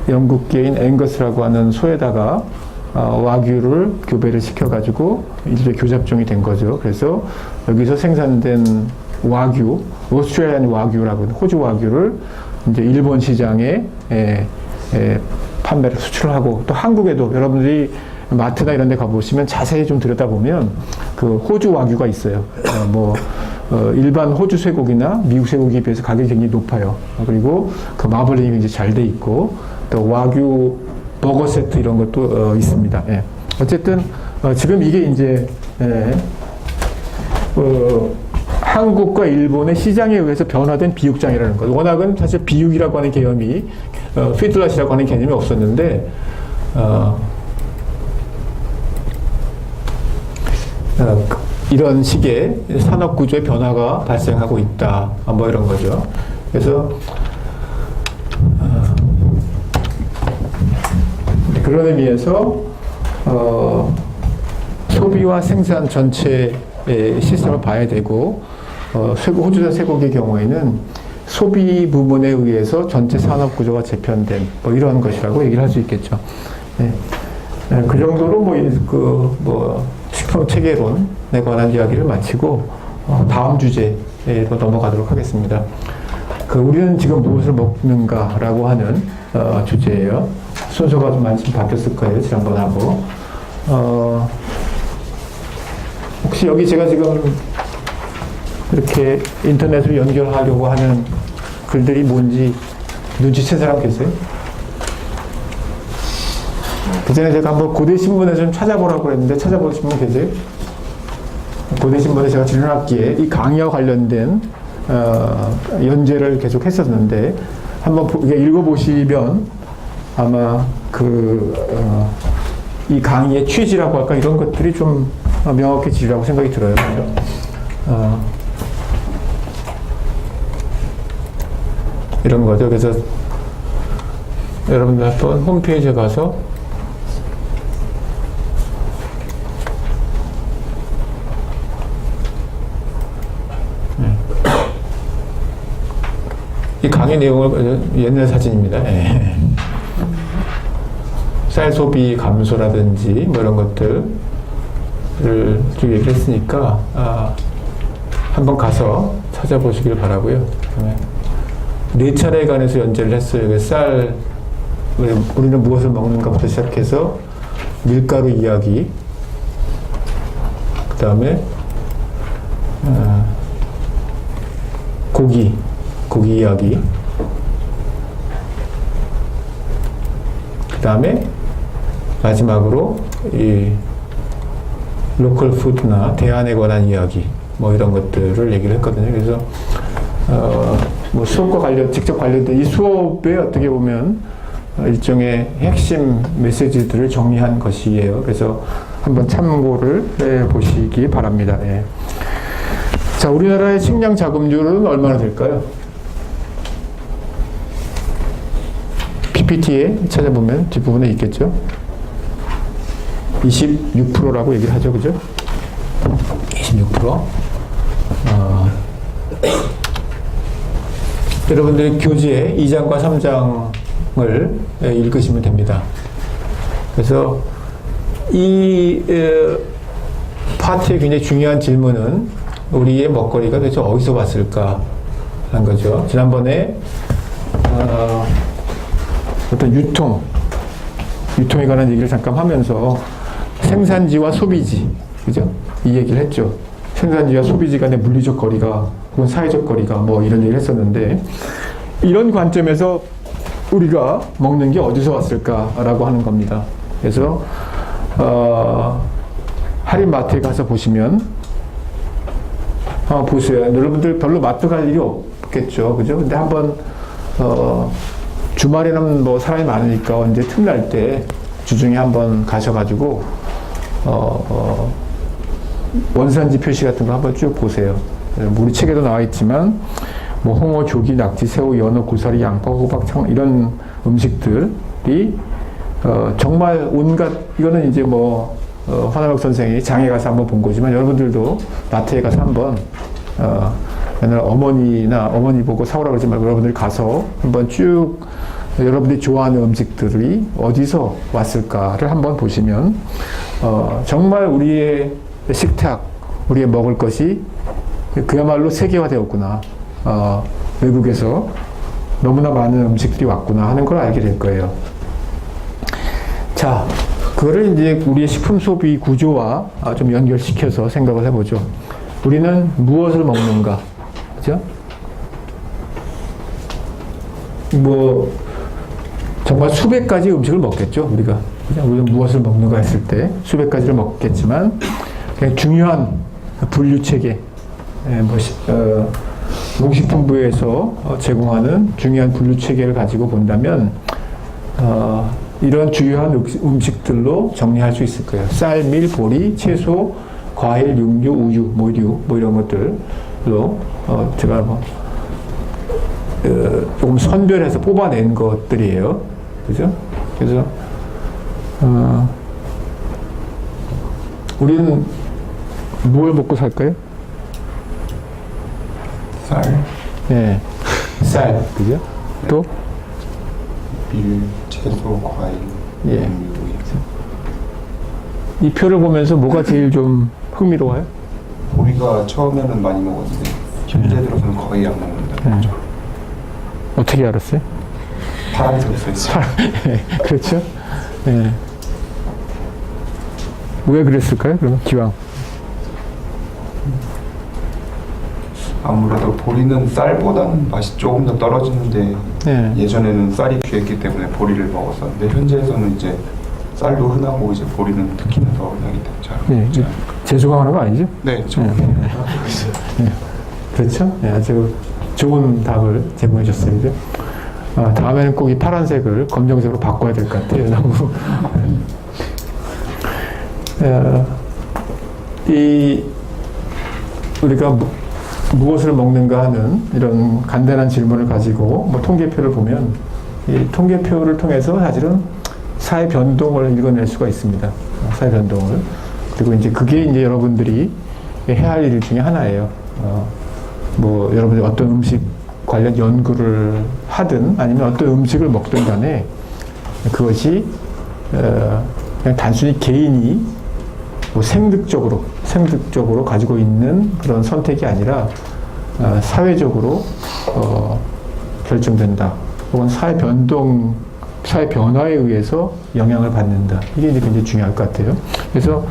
영국계인 앵거스라고 하는 소에다가 와규를 교배를 시켜가지고 일종의 교잡종이 된 거죠. 그래서 여기서 생산된 와규, 오스트레일리안 와규라고 하는 호주 와규를 이제 일본 시장에 판매를 수출하고 또 한국에도 여러분들이 마트나 이런 데 가보시면 자세히 좀 들여다보면 그 호주 와규가 있어요. 일반 호주 쇠고기나 미국 쇠고기에 비해서 가격이 굉장히 높아요. 그리고 그 마블링이 굉장히 잘 돼 있고 또 와규 버거 세트 이런 것도 있습니다. 예. 어쨌든 지금 이게 이제 한국과 일본의 시장에 의해서 변화된 비육장이라는 것. 워낙은 사실 비육이라고 하는 개념이 피드랏이라고 하는 개념이 없었는데 이런 식의 산업 구조의 변화가 발생하고 있다. 뭐 이런 거죠. 그래서 그런 의미에서 소비와 생산 전체의 시스템을 봐야 되고 호주산 쇠고기의 경우에는 소비 부분에 의해서 전체 산업 구조가 재편된 뭐 이런 것이라고 얘기를 할 수 있겠죠. 네. 그 정도로 식품 체계론에 관한 이야기를 마치고 다음 주제로 넘어가도록 하겠습니다. 우리는 지금 무엇을 먹는가라고 하는 주제예요. 순서가 좀 많이 바뀌었을 거예요. 지난번하고. 혹시 여기 제가 지금 이렇게 인터넷으로 연결하려고 하는 글들이 뭔지 눈치챈 사람 계세요? 그 전에 제가 한번 고대신문에 좀 찾아보라고 했는데 찾아보신 분 계세요? 고대신문에 제가 지난학기에 이 강의와 관련된 연재를 계속 했었는데 한번 읽어보시면 아마 이 강의의 취지라고 할까 이런 것들이 좀 명확해지리라고 생각이 들어요. 이런 거죠. 그래서 여러분들 한번 홈페이지에 가서 이 강의 내용을 옛날 사진입니다. 쌀 소비 감소라든지 뭐 이런 것들을 좀 얘기했으니까 한번 가서 찾아보시길 바라고요. 네 차례에 관해서 연재를 했어요. 우리는 무엇을 먹는가부터 시작해서 밀가루 이야기, 그 다음에 고기 이야기, 그 다음에 마지막으로 이 로컬 푸드나 대안에 관한 이야기 뭐 이런 것들을 얘기를 했거든요. 그래서 수업과 직접 관련된 이 수업에 어떻게 보면 일종의 핵심 메시지들을 정리한 것이에요. 그래서 한번 참고를 해 보시기 바랍니다. 예. 자, 우리나라의 식량 자금률은 얼마나 될까요? PPT에 찾아보면 뒷부분에 있겠죠? 26%라고 얘기를 하죠. 그죠? 26%. 여러분들이 교재에 2장과 3장을 읽으시면 됩니다. 그래서 이 파트의 굉장히 중요한 질문은 우리의 먹거리가 도대체 어디서 왔을까 하는 거죠. 지난번에 어떤 유통에 관한 얘기를 잠깐 하면서 생산지와 소비지, 그죠? 이 얘기를 했죠. 생산지와 소비지 간의 물리적 거리가 혹은 사회적 거리가 뭐 이런 얘기를 했었는데, 이런 관점에서 우리가 먹는 게 어디서 왔을까라고 하는 겁니다. 그래서 할인마트에 가서 보시면 보세요. 여러분들 별로 마트 갈 일이 없겠죠, 그죠? 근데 한번 주말에는 뭐 사람이 많으니까 언제 틈날 때 주중에 한번 가셔가지고 원산지 표시 같은 거 한번 쭉 보세요. 우리 책에도 나와 있지만 뭐 홍어, 조기, 낙지, 새우, 연어, 고사리, 양파, 호박, 청 이런 음식들이 정말 온갖, 이거는 이제 뭐 화나박 선생이 장에 가서 한번 본 거지만 여러분들도 마트에 가서 한번 맨날 어머니 보고 사오라고 그러지 말고 여러분들이 가서 한번 쭉 여러분들이 좋아하는 음식들이 어디서 왔을까를 한번 보시면 정말 우리의 식탁, 우리의 먹을 것이 그야말로 세계화되었구나. 외국에서 너무나 많은 음식들이 왔구나 하는 걸 알게 될 거예요. 자, 그거를 이제 우리의 식품 소비 구조와 좀 연결시켜서 생각을 해보죠. 우리는 무엇을 먹는가? 그죠? 뭐, 정말 수백 가지 음식을 먹겠죠, 우리가. 그냥 우리는 무엇을 먹는가 했을 때 수백 가지를 먹겠지만, 그냥 중요한 분류 체계, 농식품부에서 제공하는 중요한 분류 체계를 가지고 본다면, 이런 주요한 음식들로 정리할 수 있을 거예요. 쌀, 밀, 보리, 채소, 과일, 육류, 우유, 모류, 뭐 이런 것들로 제가 조금 선별해서 뽑아낸 것들이에요. 그죠? 그래서 우리는 뭘 먹고 살까요? 쌀, 네, 쌀, 그죠? 또 밀, 채소, 과일, 예. 육류. 이 표를 보면서 뭐가 제일 좀 흥미로워요? 우리가 처음에는 많이 먹었는데 현재 들어서는 거의 안 먹는다. 네. 어떻게 알았어요? 파란색 있어요. 그렇죠? 네. 왜 그랬을까요? 그러면 기왕. 아무래도 보리는 쌀보다는 맛이 조금 더 떨어지는데 네. 예전에는 쌀이 귀했기 때문에 보리를 먹었었는데 현재에서는 이제 쌀도 흔하고 이제 보리는 특히나 더 흔하기 때문에 잘 네. 먹지 않을까. 재수강하는 거 아니죠? 네, 저 네. 네. 그렇죠? 네, 아주 좋은 답을 제공해 줬어요. 그죠? 다음에는 꼭 이 파란색을 검정색으로 바꿔야 될 것 같아요. 너무. 우리가 무엇을 먹는가 하는 이런 간단한 질문을 가지고 뭐 통계표를 보면 이 통계표를 통해서 사실은 사회 변동을 읽어낼 수가 있습니다. 사회 변동을. 그리고 이제 그게 이제 여러분들이 해야 할 일 중에 하나예요. 뭐 여러분들이 어떤 음식 관련 연구를 하든 아니면 어떤 음식을 먹든 간에 그것이 그냥 단순히 개인이 뭐 생득적으로 가지고 있는 그런 선택이 아니라 사회적으로 결정된다. 혹은 사회 변화에 의해서 영향을 받는다. 이게 이제 굉장히 중요할 것 같아요. 그래서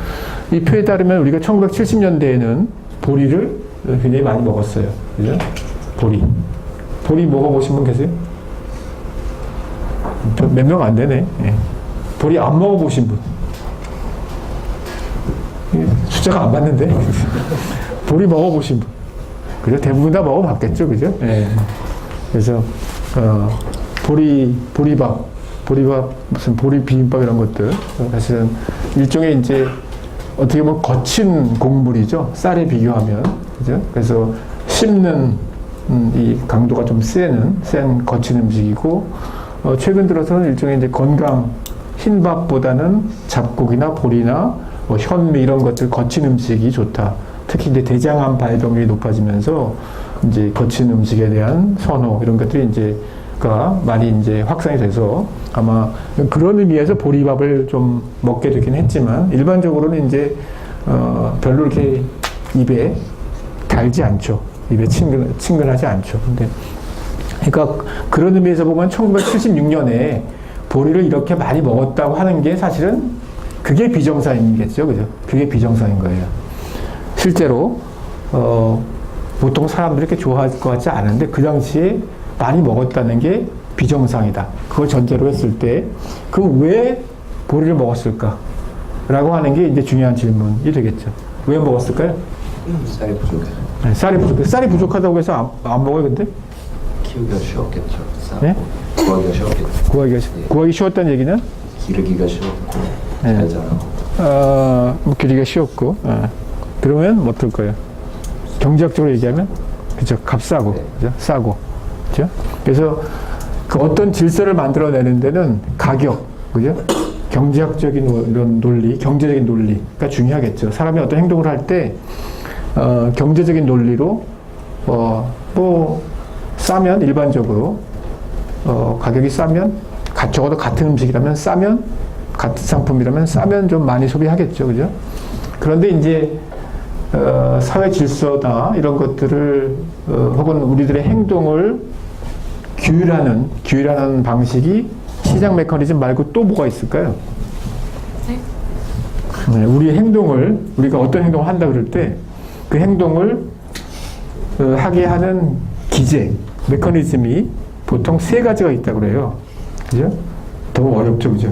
이 표에 따르면 우리가 1970년대에는 보리를 굉장히 많이 먹었어요. 그죠? 보리 먹어보신 분 계세요? 몇 명 안 되네. 예. 보리 안 먹어보신 분. 숫자가 안 맞는데. 보리 먹어보신 분. 그죠? 대부분 다 먹어봤겠죠. 그죠? 예. 그래서, 보리밥, 보리밥, 무슨 보리 비빔밥 이런 것들. 사실은 일종의 이제 어떻게 보면 거친 곡물이죠. 쌀에 비교하면. 그죠? 그래서 씹는 이 강도가 좀 센 거친 음식이고, 최근 들어서는 일종의 이제 건강, 흰밥보다는 잡곡이나 보리나 뭐 현미 이런 것들 거친 음식이 좋다. 특히 이제 대장암 발병률이 높아지면서 이제 거친 음식에 대한 선호 이런 것들이 이제가 많이 이제 확산이 돼서 아마 그런 의미에서 보리밥을 좀 먹게 되긴 했지만 일반적으로는 이제 별로 이렇게 입에 달지 않죠. 입에 친근하지 않죠. 근데 그러니까 그런 의미에서 보면 1976년에 보리를 이렇게 많이 먹었다고 하는 게 사실은 그게 비정상이겠죠. 그죠? 그게 비정상인 거예요. 실제로, 보통 사람들이 이렇게 좋아할 것 같지 않은데 그 당시에 많이 먹었다는 게 비정상이다. 그걸 전제로 했을 때, 그럼 왜 보리를 먹었을까? 라고 하는 게 이제 중요한 질문이 되겠죠. 왜 먹었을까요? 쌀이 부족해서 네, 쌀이 부족하다고 해서 안 먹어요, 근데? 키우기가 쉬웠겠죠. 쌀. 네? 구하기가 쉬웠겠죠. 구하기 쉬웠다는 얘기는? 기르기가 쉬웠고 네. 잘 자라고. 뭐 길이가 쉬웠고, 그러면 어떨 거예요? 경제학적으로 얘기하면, 그죠? 값싸고, 네. 그죠? 싸고, 그죠? 그래서 그 어떤 질서를 만들어내는 데는 가격, 그죠? 경제학적인 이런 논리, 경제적인 논리가 중요하겠죠. 사람이 어떤 행동을 할 때, 경제적인 논리로, 뭐, 싸면 일반적으로, 가격이 싸면, 적어도 같은 음식이라면 싸면, 같은 상품이라면 싸면 좀 많이 소비하겠죠. 그죠? 그런데 이제, 사회 질서나 이런 것들을, 혹은 우리들의 행동을 규율하는 방식이 시장 메커니즘 말고 또 뭐가 있을까요? 네, 우리가 어떤 행동을 한다 그럴 때 그 행동을 하게 하는 기제, 메커니즘이 보통 세 가지가 있다고 그래요. 그죠? 너무 어렵죠, 그죠?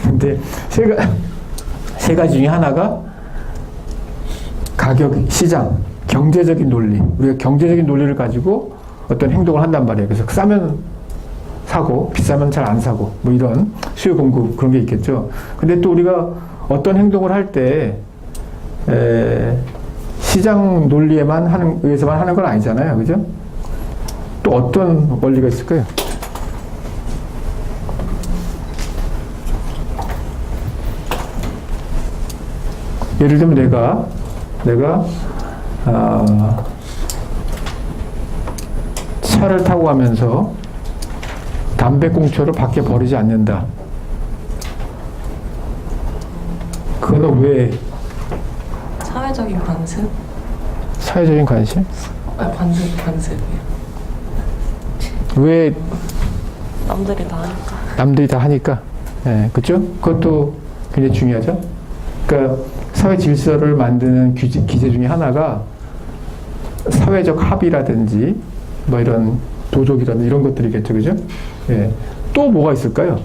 근데 세 가지 중에 하나가 가격, 시장, 경제적인 논리. 우리가 경제적인 논리를 가지고 어떤 행동을 한단 말이에요. 그래서 싸면 사고, 비싸면 잘 안 사고, 뭐 이런 수요 공급 그런 게 있겠죠. 근데 또 우리가 어떤 행동을 할 때, 시장 논리에만 의해서만 하는 건 아니잖아요. 그죠? 또 어떤 원리가 있을까요? 예를 들면 내가 차를 타고 가면서 담배꽁초를 밖에 버리지 않는다. 그거는 왜? 사회적인 관습? 사회적인 관심? 관습이요. 왜? 남들이 다 하니까. 남들이 다 하니까. 네, 그죠? 그것도 굉장히 중요하죠. 그러니까 사회 질서를 만드는 기제 중에 하나가 사회적 합의라든지 뭐 이런 도덕이라든지 이런 것들이겠죠. 그죠? 예. 또 뭐가 있을까요?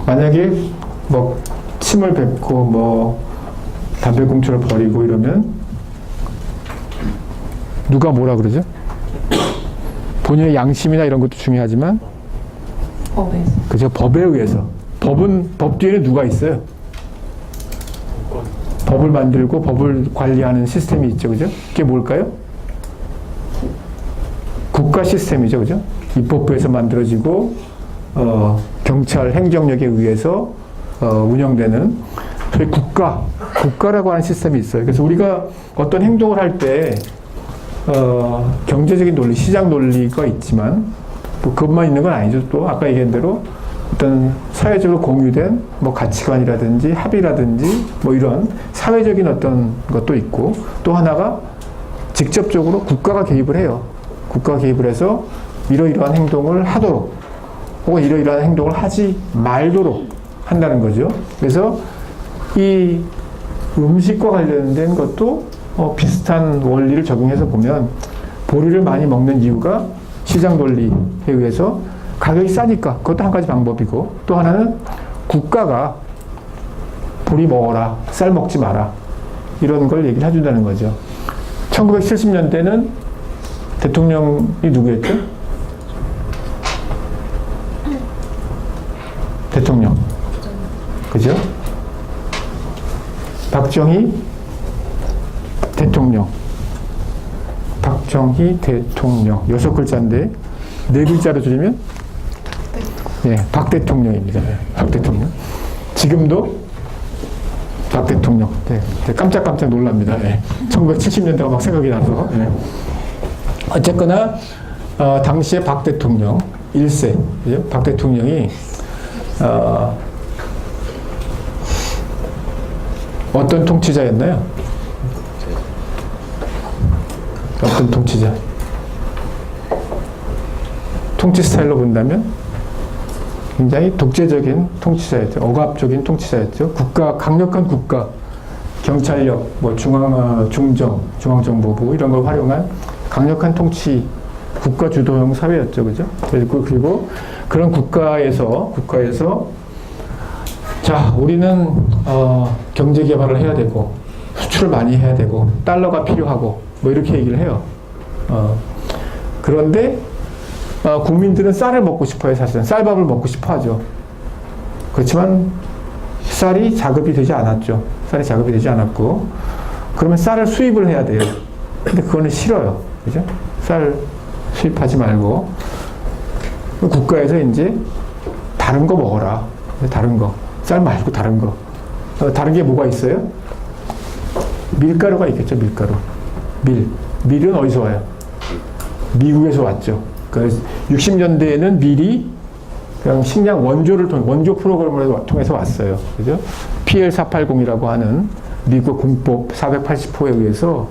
만약에 뭐 침을 뱉고 뭐 담배꽁초를 버리고 이러면 누가 뭐라 그러죠? 본인의 양심이나 이런 것도 중요하지만 법에서. 그죠? 법에 의해서. 법 뒤에는 누가 있어요? 법을 만들고 법을 관리하는 시스템이 있죠. 그죠? 그게 뭘까요? 국가 시스템이죠. 그죠? 입법부에서 만들어지고, 경찰, 행정력에 의해서, 운영되는 소위 국가라고 하는 시스템이 있어요. 그래서 우리가 어떤 행동을 할 때, 경제적인 논리, 시장 논리가 있지만, 뭐 그것만 있는 건 아니죠. 또 아까 얘기한 대로 어떤 사회적으로 공유된 뭐 가치관이라든지 합의라든지 뭐 이런 사회적인 어떤 것도 있고 또 하나가 직접적으로 국가가 개입을 해요. 국가가 개입을 해서 이러이러한 행동을 하도록 혹은 이러이러한 행동을 하지 말도록 한다는 거죠. 그래서 이 음식과 관련된 것도 비슷한 원리를 적용해서 보면 보리를 많이 먹는 이유가 시장 논리에 의해서 가격이 싸니까 그것도 한 가지 방법이고 또 하나는 국가가 보리 먹어라, 쌀 먹지 마라 이런 걸 얘기를 해준다는 거죠. 1970년대는 대통령이 누구였죠? 대통령. 그죠? 박정희 대통령. 박정희 대통령. 6글자인데 4글자로 줄이면 예, 박 대통령입니다. 예, 박 대통령. 지금도 박 대통령. 네, 깜짝깜짝 놀랍니다. 예. 1970년대가 막 생각이 나서. 예. 어쨌거나 당시에 박 대통령 1세, 그죠? 박 대통령이 어떤 통치자였나요? 어떤 통치자? 통치 스타일로 본다면 굉장히 독재적인 통치자였죠. 억압적인 통치자였죠. 강력한 국가, 경찰력, 뭐 중앙정보부 이런 걸 활용한 강력한 통치, 국가 주도형 사회였죠. 그죠? 그리고 그런 국가에서 자, 우리는 경제 개발을 해야 되고 수출을 많이 해야 되고 달러가 필요하고 뭐 이렇게 얘기를 해요. 그런데 국민들은 쌀을 먹고 싶어요. 사실은 쌀밥을 먹고 싶어 하죠. 그렇지만 쌀이 자급이 되지 않았죠. 쌀이 자급이 되지 않았고 그러면 쌀을 수입을 해야 돼요. 근데 그거는 싫어요. 그죠? 쌀 수입하지 말고 국가에서 이제 다른 거 먹어라. 다른 거. 쌀 말고 다른 거. 다른 게 뭐가 있어요? 밀가루가 있겠죠. 밀가루. 밀은 어디서 와요? 미국에서 왔죠. 그 60년대에는 밀이 그냥 식량 원조 프로그램을 통해서 왔어요. 그죠? PL480이라고 하는 미국 공법 480호에 의해서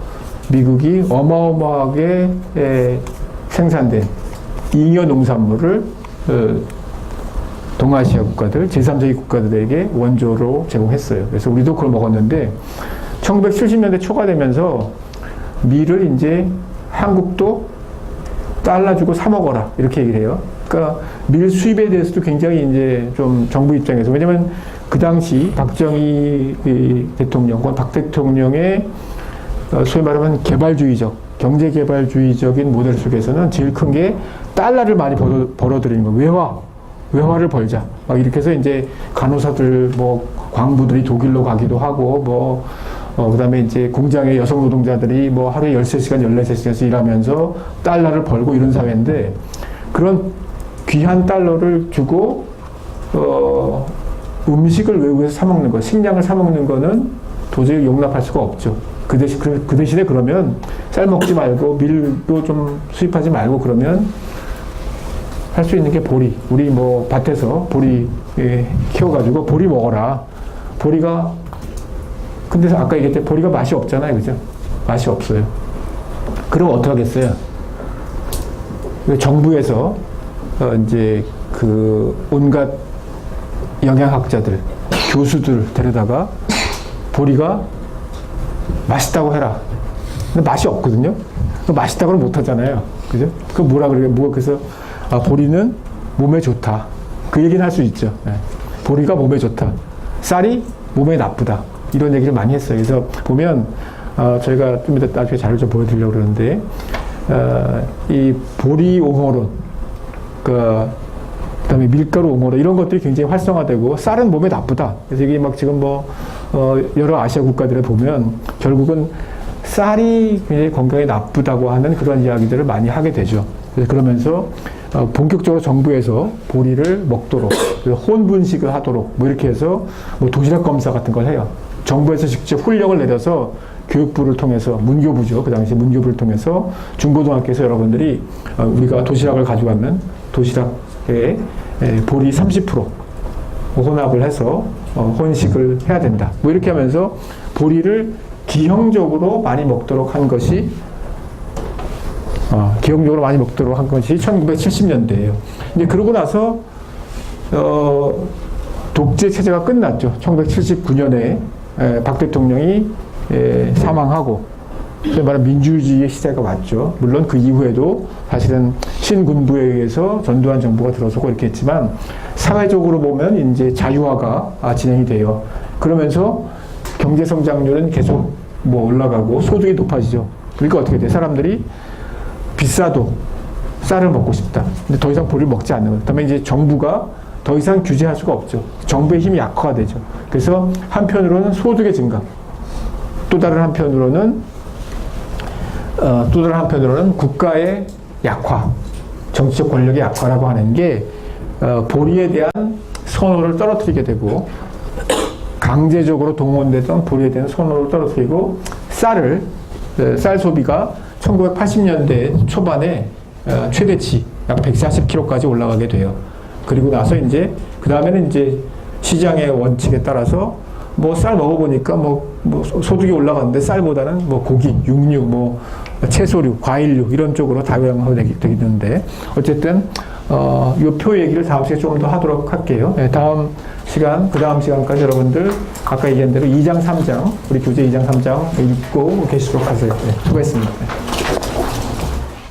미국이 어마어마하게 생산된 잉여 농산물을 동아시아 국가들, 제3세계 국가들에게 원조로 제공했어요. 그래서 우리도 그걸 먹었는데 1970년대 초가 되면서 밀을 이제 한국도 달러 주고 사 먹어라 이렇게 얘기를 해요. 그러니까 밀 수입에 대해서도 굉장히 이제 좀 정부 입장에서 왜냐면 그 당시 박정희 대통령, 박 대통령의 소위 말하면 개발주의적, 경제개발주의적인 모델 속에서는 제일 큰 게 달러를 많이 벌어들이는 거. 외화를 벌자. 막 이렇게 해서 이제 간호사들, 뭐 광부들이 독일로 가기도 하고, 그 다음에 이제 공장의 여성 노동자들이 뭐 하루에 13시간, 14시간씩 일하면서 달러를 벌고 이런 사회인데 그런 귀한 달러를 주고, 음식을 외국에서 사먹는 거, 식량을 사먹는 거는 도저히 용납할 수가 없죠. 그 대신에 그러면 쌀 먹지 말고 밀도 좀 수입하지 말고 그러면 할 수 있는 게 보리. 우리 뭐 밭에서 보리 키워가지고 보리 먹어라. 보리가 근데 아까 얘기했듯이 보리가 맛이 없잖아요. 그죠? 맛이 없어요. 그럼 어떻게 하겠어요? 정부에서 이제 그 온갖 영양학자들, 교수들 데려다가 보리가 맛있다고 해라. 근데 맛이 없거든요. 맛있다고는 못 하잖아요. 그죠? 그 뭐라 그래요? 그래서 보리는 몸에 좋다. 그 얘기는 할 수 있죠. 네. 보리가 몸에 좋다. 쌀이 몸에 나쁘다. 이런 얘기를 많이 했어요. 그래서 보면 저희가 좀 이따 나중에 자료를 좀 보여드리려고 그러는데 이 보리 옹호론, 그다음에 밀가루 옹호론 이런 것들이 굉장히 활성화되고 쌀은 몸에 나쁘다. 그래서 이게 막 지금 뭐 여러 아시아 국가들에 보면 결국은 쌀이 굉장히 건강에 나쁘다고 하는 그런 이야기들을 많이 하게 되죠. 그래서 그러면서 본격적으로 정부에서 보리를 먹도록 혼분식을 하도록 뭐 이렇게 해서 뭐 도시락 검사 같은 걸 해요. 정부에서 직접 훈령을 내려서 교육부를 통해서 문교부죠. 그 당시 문교부를 통해서 중고등학교에서 여러분들이 우리가 도시락을 가져가면 도시락에 보리 30% 혼합을 해서 혼식을 해야 된다. 뭐 이렇게 하면서 보리를 기형적으로 많이 먹도록 한 것이 기형적으로 많이 먹도록 한 것이 1970년대예요. 근데 그러고 나서 독재 체제가 끝났죠. 1979년에 박 대통령이 사망하고 소위 말하는 민주주의의 시대가 왔죠. 물론 그 이후에도 사실은 신군부에 의해서 전두환 정부가 들어서고 이렇게 했지만 사회적으로 보면 이제 자유화가 진행이 돼요. 그러면서 경제 성장률은 계속 뭐 올라가고 소득이 높아지죠. 그러니까 어떻게 돼? 사람들이 비싸도 쌀을 먹고 싶다. 근데 더 이상 보리를 먹지 않는 거예요. 그다음에 이제 정부가 더 이상 규제할 수가 없죠. 정부의 힘이 약화가 되죠. 그래서 한편으로는 소득의 증가, 또 다른 한편으로는 국가의 약화, 정치적 권력의 약화라고 하는 게 보리에 대한 선호를 떨어뜨리게 되고, 강제적으로 동원되던 보리에 대한 선호를 떨어뜨리고, 쌀 소비가 1980년대 초반에 최대치 약 140kg까지 올라가게 돼요. 그리고 나서 이제 그 다음에는 이제 시장의 원칙에 따라서 뭐 쌀 먹어보니까 뭐 소득이 올라갔는데 쌀보다는 뭐 고기, 육류, 뭐 채소류, 과일류 이런 쪽으로 다양화되게 되는데, 어쨌든 요 표 얘기를 다음 시간에 좀 더 하도록 할게요. 네, 그 다음 시간까지 여러분들 아까 얘기한 대로 2장, 3장, 우리 교재 2장, 3장 읽고 계시도록 하세요. 네, 수고했습니다.